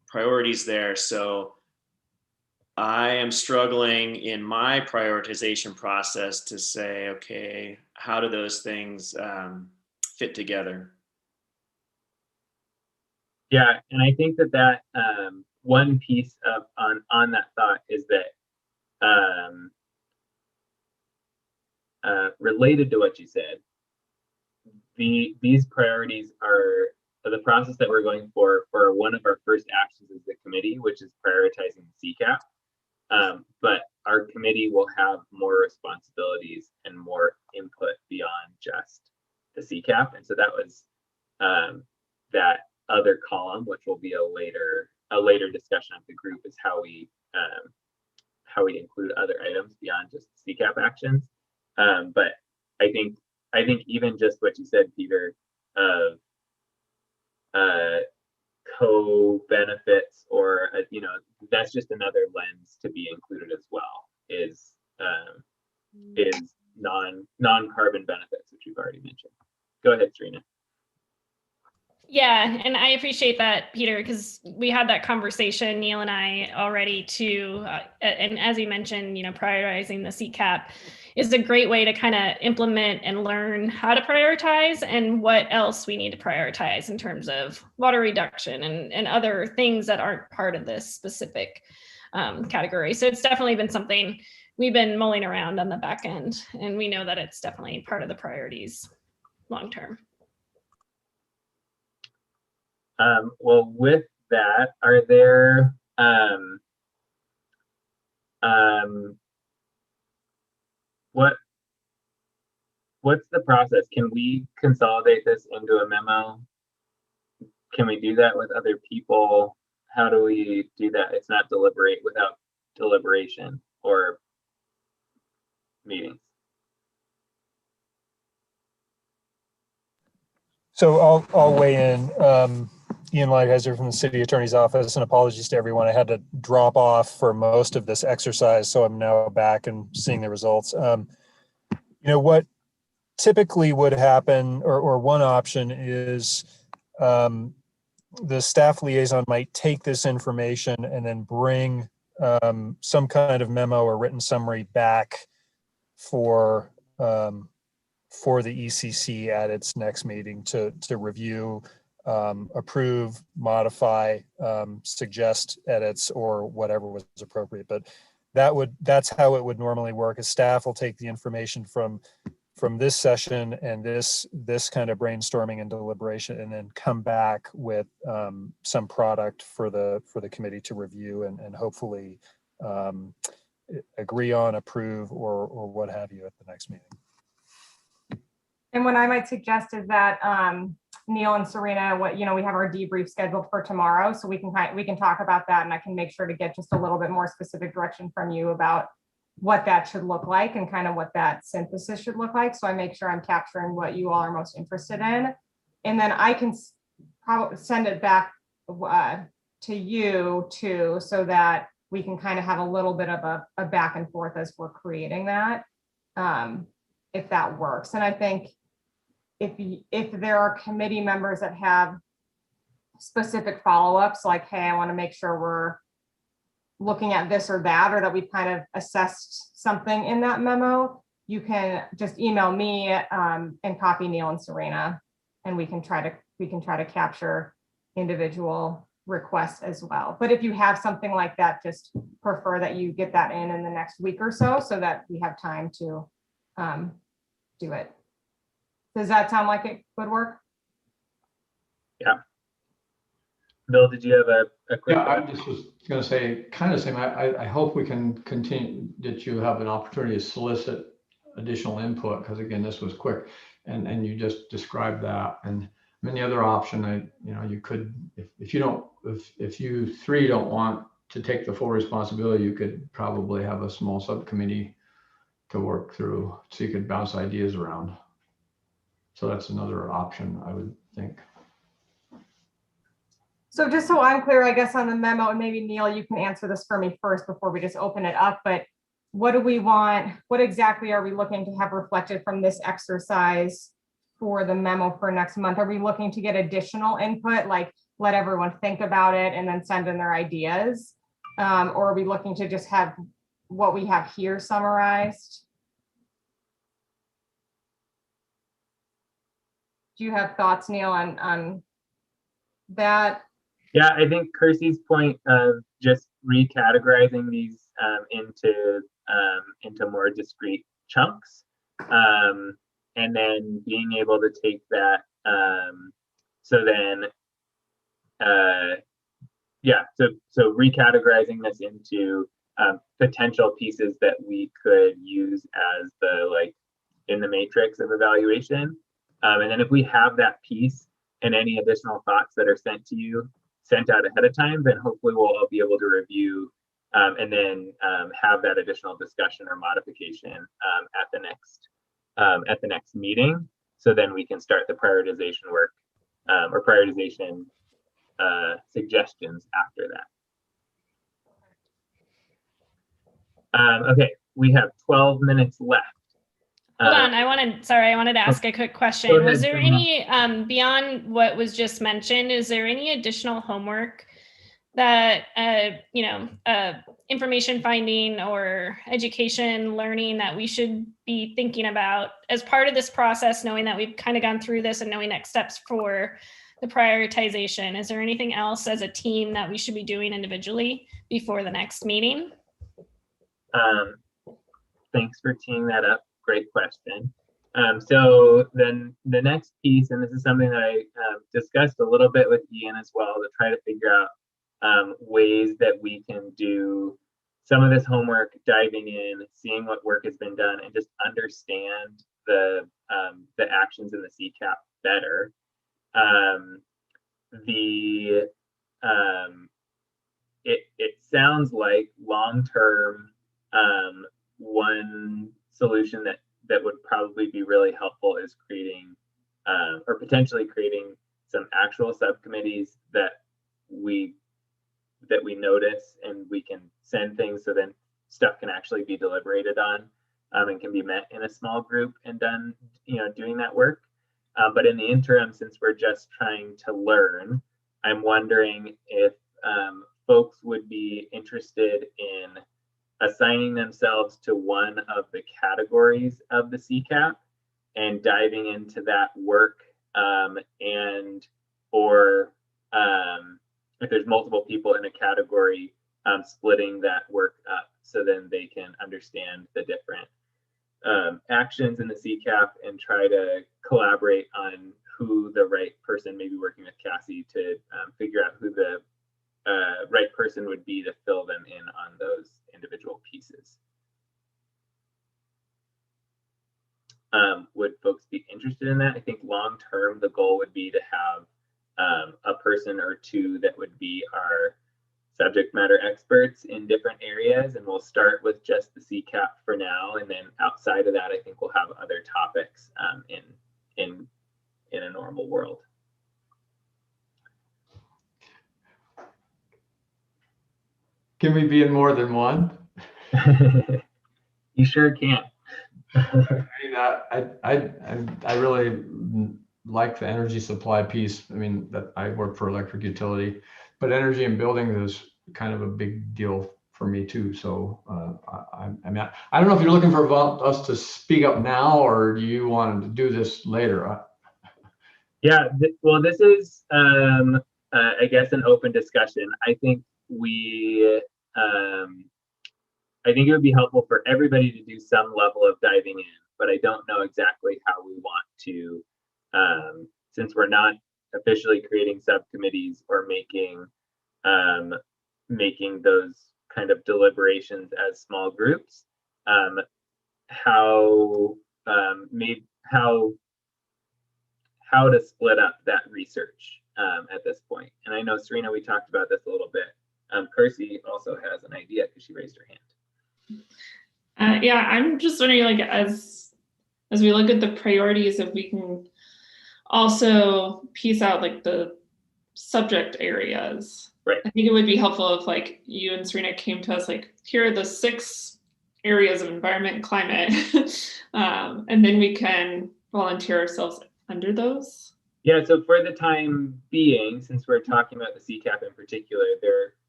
priorities there. So I am struggling in my prioritization process to say, okay, how do those things fit together? Yeah, and I think that one piece of on that thought is that related to what you said, these priorities are the process that we're going for one of our first actions as the committee, which is prioritizing the Ccap. But our committee will have more responsibilities and more input beyond just the Ccap, and so that was that other column, which will be a later discussion of the group, is how we include other items beyond just Ccap actions. But I think even just what you said, Peter, of co-benefits, or that's just another lens to be included as well, is non-carbon benefits, which we've already mentioned. Go ahead, Serena. Yeah, and I appreciate that, Peter, because we had that conversation, Neil and I, already too. And as you mentioned, prioritizing the Ccap is a great way to kind of implement and learn how to prioritize and what else we need to prioritize in terms of water reduction and other things that aren't part of this specific category. So it's definitely been something we've been mulling around on the back end, and we know that it's definitely part of the priorities long term. Well, with that, are there what's the process? Can we consolidate this into a memo? Can we do that with other people? How do we do that? It's not deliberate without deliberation or meetings. So I'll weigh in. Ian Lighthizer from the City Attorney's Office, and apologies to everyone. I had to drop off for most of this exercise, so I'm now back and seeing the results. What typically would happen, or one option is the staff liaison might take this information and then bring some kind of memo or written summary back for the ECC at its next meeting to review, approve, modify, suggest edits, or whatever was appropriate. But that's how it would normally work. Is staff will take the information from this session and this kind of brainstorming and deliberation, and then come back with some product for the committee to review and hopefully agree on, approve, or what have you at the next meeting. And what I might suggest is that Neil and Serena, we have our debrief scheduled for tomorrow, so we can talk about that, and I can make sure to get just a little bit more specific direction from you about what that should look like and kind of what that synthesis should look like. So I make sure I'm capturing what you all are most interested in, and then I can probably send it back to you too, so that we can kind of have a little bit of a back and forth as we're creating that, if that works. And I think if there are committee members that have specific follow-ups, like, hey, I want to make sure we're looking at this or that, or that we've kind of assessed something in that memo, you can just email me and copy Neil and Serena, and we can try to capture individual requests as well. But if you have something like that, just prefer that you get that in the next week or so that we have time to do it. Does that sound like it would work? Yeah. Bill, did you have a quick? Yeah, I just was going to say, kind of same. I hope we can continue, that you have an opportunity to solicit additional input, because again, this was quick, and you just described that. And I mean, the other option, you could, if you three don't want to take the full responsibility, you could probably have a small subcommittee to work through, so you could bounce ideas around. So that's another option, I would think. So just so I'm clear, I guess on the memo, and maybe Neil, you can answer this for me first before we just open it up, but what do we want? What exactly are we looking to have reflected from this exercise for the memo for next month? Are we looking to get additional input, like let everyone think about it and then send in their ideas? Or are we looking to just have what we have here summarized? Do you have thoughts, Neil, on that? Yeah, I think Kirsty's point of just recategorizing these into more discrete chunks, and then being able to take that. So recategorizing this into potential pieces that we could use as in the matrix of evaluation. And then if we have that piece and any additional thoughts that are sent out ahead of time, then hopefully we'll all be able to review and then have that additional discussion or modification at the next meeting. So then we can start the prioritization work or prioritization suggestions after that. Okay, we have 12 minutes left. Hold on, I wanted to ask a quick question. Go ahead, Was there Serena. any, beyond what was just mentioned, is there any additional homework that, information finding or education learning that we should be thinking about as part of this process, knowing that we've kind of gone through this and knowing next steps for the prioritization? Is there anything else as a team that we should be doing individually before the next meeting? Thanks for teeing that up. Great question. So then the next piece, and this is something that I discussed a little bit with Ian as well, to try to figure out ways that we can do some of this homework, diving in, seeing what work has been done, and just understand the actions in the Ccap better. It sounds like long-term, one solution that would probably be really helpful is creating or potentially creating some actual subcommittees that we notice, and we can send things so then stuff can actually be deliberated on and can be met in a small group and done, doing that work. But in the interim, since we're just trying to learn, I'm wondering if folks would be interested in assigning themselves to one of the categories of the Ccap and diving into that work, or if there's multiple people in a category, splitting that work up so then they can understand the different actions in the Ccap and try to collaborate on who the right person, maybe working with Cassie to figure out who the right person would be to fill them in on those individual pieces. Would folks be interested in that? I think long term, the goal would be to have a person or two that would be our subject matter experts in different areas, and we'll start with just the Ccap for now, and then outside of that, I think we'll have other topics in a normal world. Can we be in more than one? You sure can. I really like the energy supply piece. I mean, that I work for electric utility, but energy and buildings is kind of a big deal for me too. So I don't know if you're looking for us to speak up now, or do you want to do this later? Yeah, well, this is, I guess, an open discussion. I think it would be helpful for everybody to do some level of diving in, but I don't know exactly how we want to, since we're not officially creating subcommittees or making those kind of deliberations as small groups, how to split up that research at this point. And I know, Serena, we talked about this a little bit Kersey also has an idea because she raised her hand. Yeah, I'm just wondering, like, as we look at the priorities, if we can also piece out like the subject areas. Right. I think it would be helpful if like you and Serena came to us like, here are the 6 areas of environment and climate, and then we can volunteer ourselves under those. Yeah, so for the time being, since we're talking about the Ccap in particular,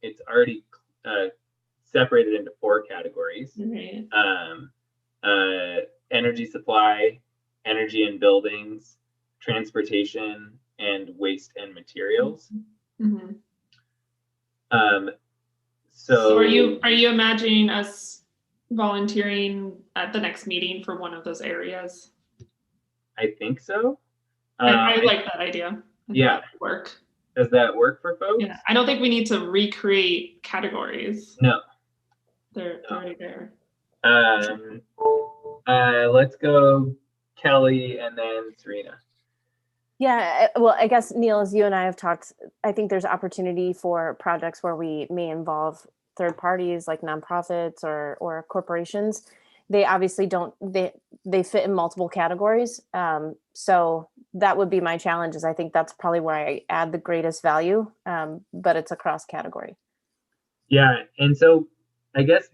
it's already separated into 4 categories. Right. Energy supply, energy and buildings, transportation, and waste and materials. Mm-hmm. So are you imagining us volunteering at the next meeting for one of those areas? I think so. I like that idea. Yeah. That would work. Does that work for folks? Yeah. I don't think we need to recreate categories. No. They're already there. Let's go Kelly and then Serena. Yeah, well, I guess, Neil, as you and I have talked, I think there's opportunity for projects where we may involve third parties like nonprofits or corporations. They obviously they fit in multiple categories. So that would be my challenge, is I think that's probably where I add the greatest value, but it's across category. Yeah, and so I guess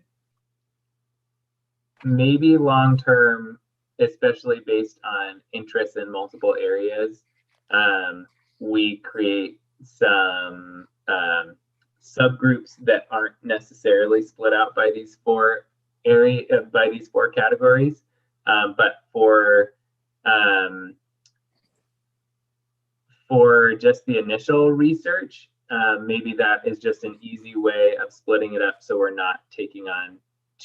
maybe long-term, especially based on interests in multiple areas, we create some subgroups that aren't necessarily split out by these 4 categories, but for just the initial research, maybe that is just an easy way of splitting it up, so we're not taking on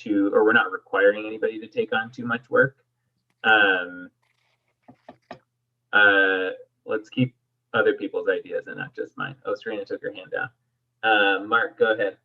we're not requiring anybody to take on too much work. Let's keep other people's ideas and not just mine. Oh, Serena took her hand down. Mark, go ahead.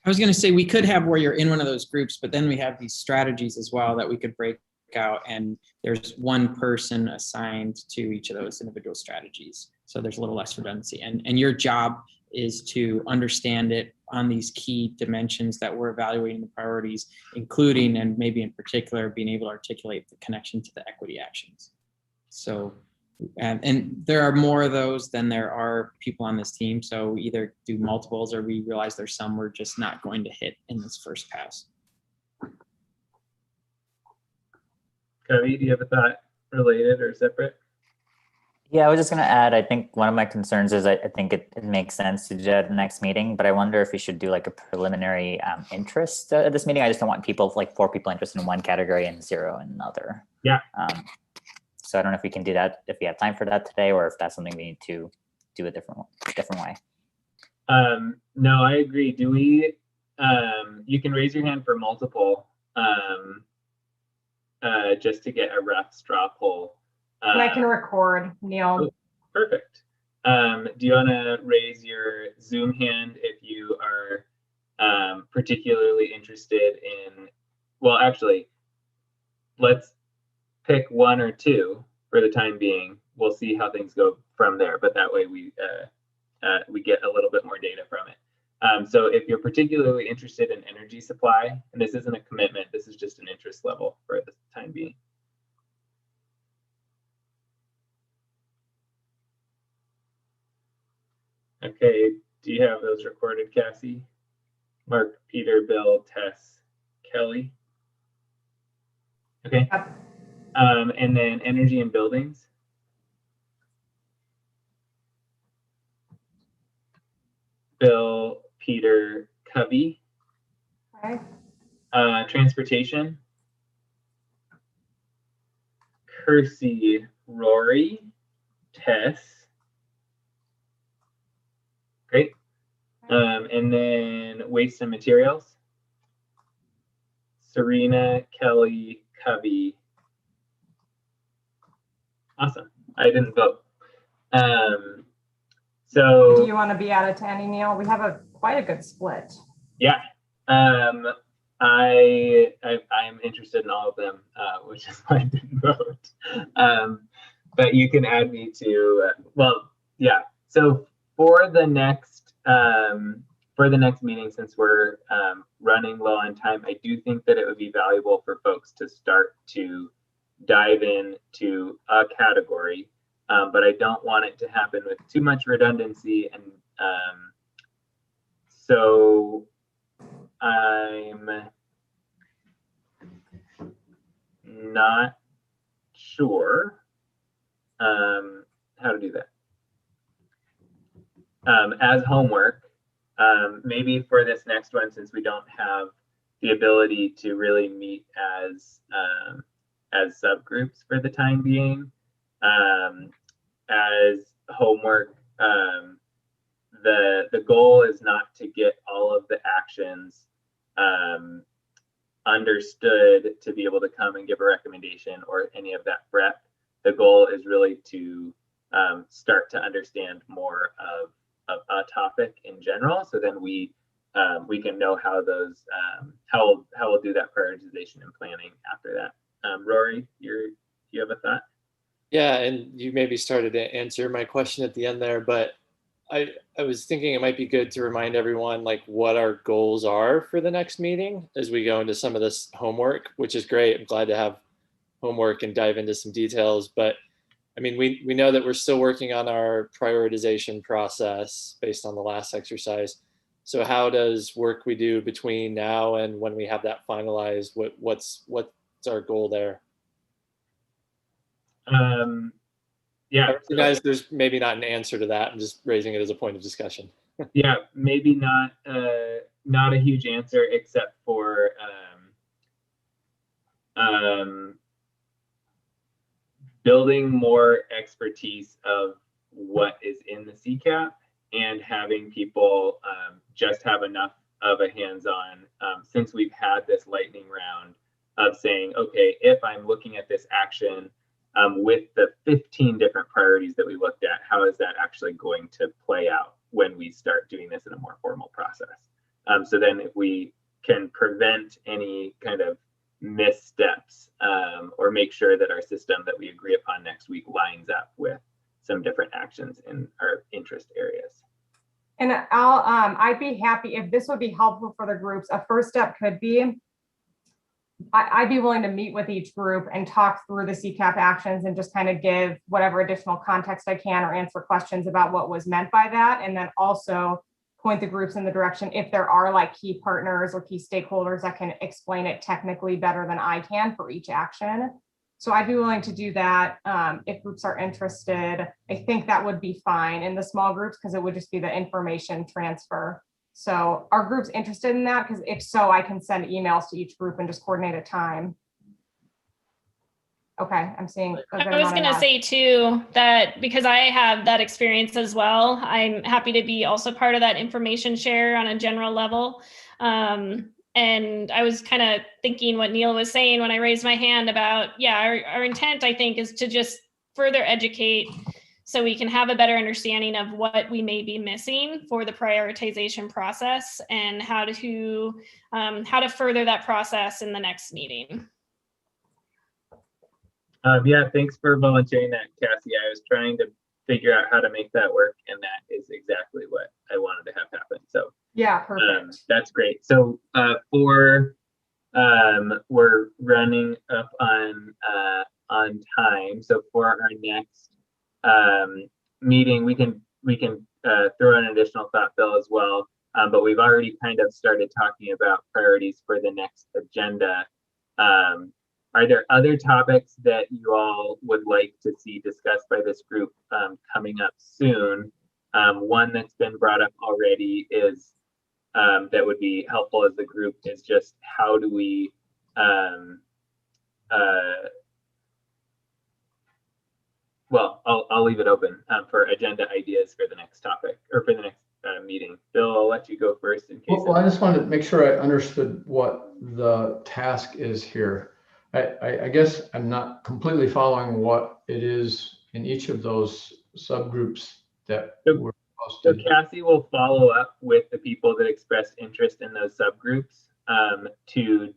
I was going to say, we could have where you're in one of those groups, but then we have these strategies as well that we could break out, and there's one person assigned to each of those individual strategies. So there's a little less redundancy, and your job is to understand it on these key dimensions that we're evaluating the priorities, including, and maybe in particular, being able to articulate the connection to the equity actions. So, and there are more of those than there are people on this team. So we either do multiples, or we realize there's some we're just not going to hit in this first pass. Kavi, do you have a thought related or separate? Yeah, I was just going to add, I think one of my concerns is I think it makes sense to do that at the next meeting, but I wonder if we should do like a preliminary interest at this meeting. I just don't want people, like 4 people interested in one category and 0 in another. Yeah. So I don't know if we can do that, if we have time for that today, or if that's something we need to do a different way. No, I agree. Do we, you can raise your hand for multiple, just to get a rough straw poll. And I can record, Neil. Oh, perfect. Do you want to raise your Zoom hand if you are particularly interested in, well, actually, let's pick 1 or 2 for the time being. We'll see how things go from there, but that way we get a little bit more data from it. So if you're particularly interested in energy supply, and this isn't a commitment, this is just an interest level for the time being. Okay, do you have those recorded, Cassie? Mark, Peter, Bill, Tess, Kelly? Okay. And then energy and buildings? Bill, Peter, Cubby? Okay. Transportation? Kersey, Rory, Tess? Great. And then waste and materials. Serena, Kelly, Cubby. Awesome. I didn't vote. So do you want to be added to any, Neil? We have quite a good split. Yeah. I'm interested in all of them, which is why I didn't vote. But you can add me to, well, yeah. So for the next for the next meeting, since we're running low on time, I do think that it would be valuable for folks to start to dive in to a category, but I don't want it to happen with too much redundancy. And so I'm not sure how to do that. As homework, maybe for this next one, since we don't have the ability to really meet as subgroups for the time being, as homework, the goal is not to get all of the actions understood to be able to come and give a recommendation or any of that prep. The goal is really to start to understand more of a topic in general, so then we can know how those how we'll do that prioritization and planning after that. Rory, you have a thought? Yeah, and you maybe started to answer my question at the end there, but I was thinking it might be good to remind everyone like what our goals are for the next meeting as we go into some of this homework, which is great. I'm glad to have homework and dive into some details, but I mean, we know that we're still working on our prioritization process based on the last exercise. So how does work we do between now and when we have that finalized, what's our goal there? Yeah, I recognize there's maybe not an answer to that. I'm just raising it as a point of discussion. Yeah, maybe not a huge answer, except for building more expertise of what is in the Ccap and having people just have enough of a hands-on, since we've had this lightning round of saying, okay, if I'm looking at this action with the 15 different priorities that we looked at, how is that actually going to play out when we start doing this in a more formal process? So then if we can prevent any kind of missteps or make sure that our system that we agree upon next week lines up with some different actions in our interest areas. And I'd be happy if this would be helpful for the groups. A first step could be, I'd be willing to meet with each group and talk through the Ccap actions and just kind of give whatever additional context I can or answer questions about what was meant by that. And then also point the groups in the direction if there are like key partners or key stakeholders that can explain it technically better than I can for each action. So I'd be willing to do that if groups are interested. I think that would be fine in the small groups because it would just be the information transfer. So are groups interested in that? Because if so, I can send emails to each group and just coordinate a time. Okay, I'm seeing. I was going to say too, that because I have that experience as well, I'm happy to be also part of that information share on a general level. And I was kind of thinking what Neil was saying when I raised my hand about, yeah, our intent, I think, is to just further educate so we can have a better understanding of what we may be missing for the prioritization process and how to further that process in the next meeting. Yeah, thanks for volunteering that, Cassie. I was trying to figure out how to make that work, and that is exactly what I wanted to have happen. So yeah, perfect. That's great. So we're running up on time. So for our next meeting, we can throw an additional thought bill as well. But we've already kind of started talking about priorities for the next agenda. Are there other topics that you all would like to see discussed by this group coming up soon? One that's been brought up already is that would be helpful as the group is just how do we well, I'll leave it open for agenda ideas for the next topic or for the next meeting. Bill, I'll let you go first in case. Well, I just wanted to make sure I understood what the task is here. I guess I'm not completely following what it is in each of those subgroups that were posted. So Cassie will follow up with the people that expressed interest in those subgroups to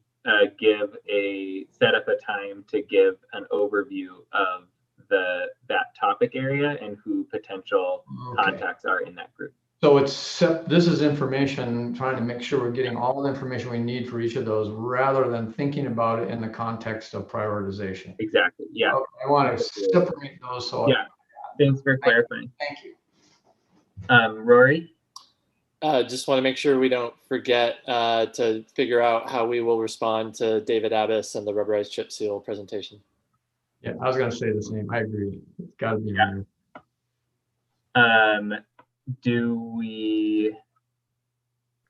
set up a time to give an overview of that topic area and who potential contacts are in that group. So this is information, trying to make sure we're getting all the information we need for each of those rather than thinking about it in the context of prioritization. Exactly. Yeah. Okay, I want to separate those. So yeah. Thanks for clarifying. Thank you. Rory? Just want to make sure we don't forget to figure out how we will respond to David Abbas and the rubberized chip seal presentation. Yeah, I was going to say the same. I agree. It's got to be in there. Do we?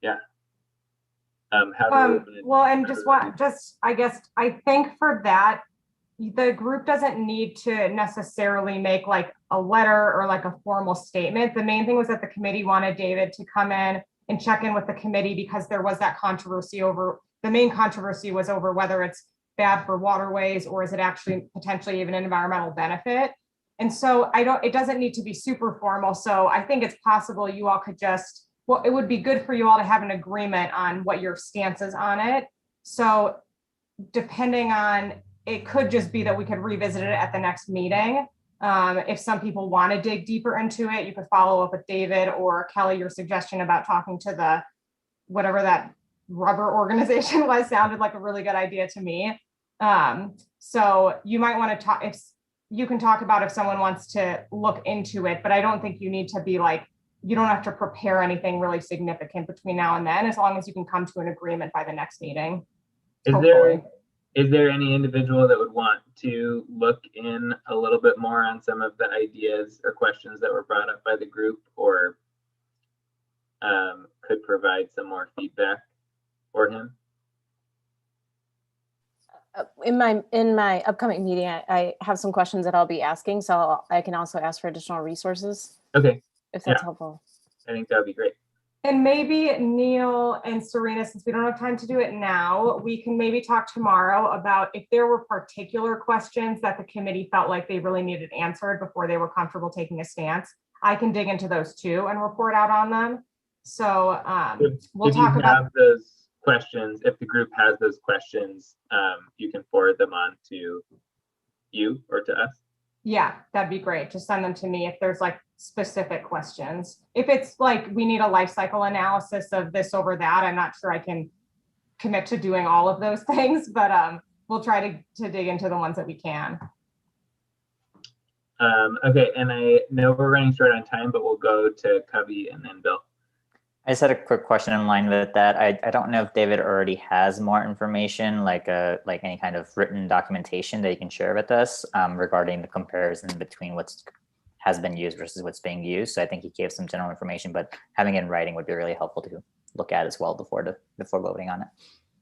Yeah. Well, and I guess I think for that, the group doesn't need to necessarily make like a letter or like a formal statement. The main thing was that the committee wanted David to come in and check in with the committee because there was that controversy over, the main controversy was over whether it's bad for waterways or is it actually potentially even an environmental benefit. And so it doesn't need to be super formal. So I think it's possible you all could just, well, it would be good for you all to have an agreement on what your stance is on it. So depending on, it could just be that we could revisit it at the next meeting. If some people want to dig deeper into it, you could follow up with David or Kelly, your suggestion about talking to the, whatever that rubber organization was, sounded like a really good idea to me. So you might want to talk, if you can talk about if someone wants to look into it, but I don't think you need to be like, you don't have to prepare anything really significant between now and then, as long as you can come to an agreement by the next meeting. Is there any individual that would want to look in a little bit more on some of the ideas or questions that were brought up by the group, or could provide some more feedback for him? In my upcoming meeting, I have some questions that I'll be asking, so I can also ask for additional resources. Okay. If that's helpful. I think that would be great. And maybe Neil and Serena, since we don't have time to do it now, we can maybe talk tomorrow about if there were particular questions that the committee felt like they really needed answered before they were comfortable taking a stance. I can dig into those too and report out on them. So we'll talk about those questions. If the group has those questions, you can forward them on to you or to us. Yeah, that'd be great. Just send them to me if there's like specific questions. If it's like we need a life cycle analysis of this over that, I'm not sure I can commit to doing all of those things, but we'll try to dig into the ones that we can. Okay, and I know we're running short on time, but we'll go to Covey and then Bill. I just had a quick question in line with that. I don't know if David already has more information, like any kind of written documentation that you can share with us regarding the comparison between what's has been used versus what's being used. So I think he gave some general information, but having it in writing would be really helpful to look at as well before voting on it.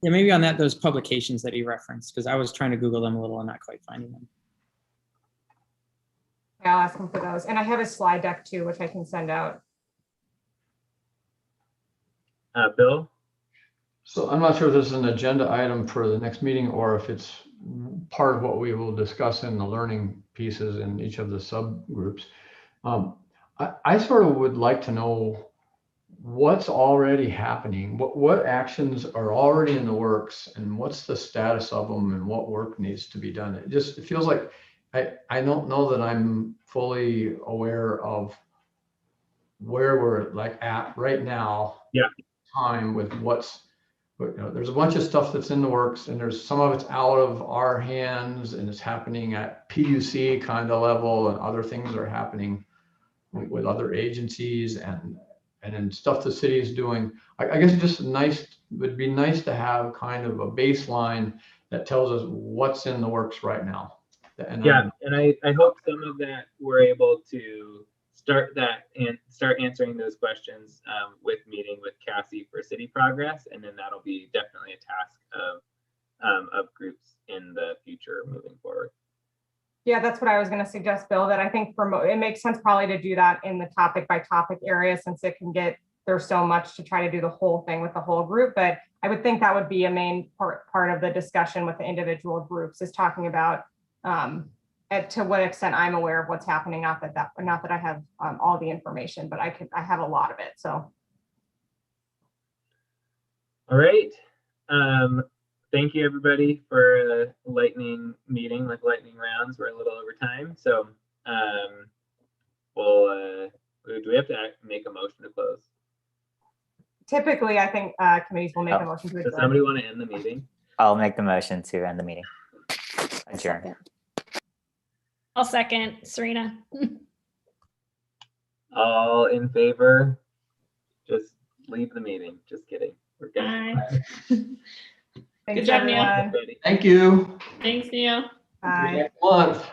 Yeah, maybe on that, those publications that he referenced, because I was trying to Google them a little and not quite finding them. Yeah, I'll ask him for those. And I have a slide deck too, which I can send out. Bill? So I'm not sure if this is an agenda item for the next meeting or if it's part of what we will discuss in the learning pieces in each of the subgroups. I sort of would like to know what's already happening, what actions are already in the works and what's the status of them and what work needs to be done. It feels like I don't know that I'm fully aware of where we're like at right now. Yeah. Time with there's a bunch of stuff that's in the works and there's some of it's out of our hands and it's happening at PUC kind of level and other things are happening with other agencies and then stuff the city is doing. I guess it's just would be nice to have kind of a baseline that tells us what's in the works right now. And I hope some of that we're able to start that and start answering those questions with meeting with Cassie for city progress, and then that'll be definitely a task of groups in the future moving forward. Yeah, that's what I was going to suggest, Bill, that I think it makes sense probably to do that in the topic by topic area, since it can there's so much to try to do the whole thing with the whole group. But I would think that would be a main part of the discussion with the individual groups, is talking about to what extent I'm aware of what's happening. Not that I have all the information, but I have a lot of it. So. All right. Thank you everybody for a lightning meeting, like lightning rounds. We're a little over time, so we'll Do we have to make a motion to close? Typically, I think committees will make a motion to Does adjourn. somebody want to end the meeting? I'll make the motion to end the meeting. A Adjourn. second. I'll second, Serena. All in favor? Just leave the meeting. Just kidding. We're good. Bye. Thanks, Good job, Neil. everyone. Everybody. Thank you. Thanks, Neil. Bye. Next month.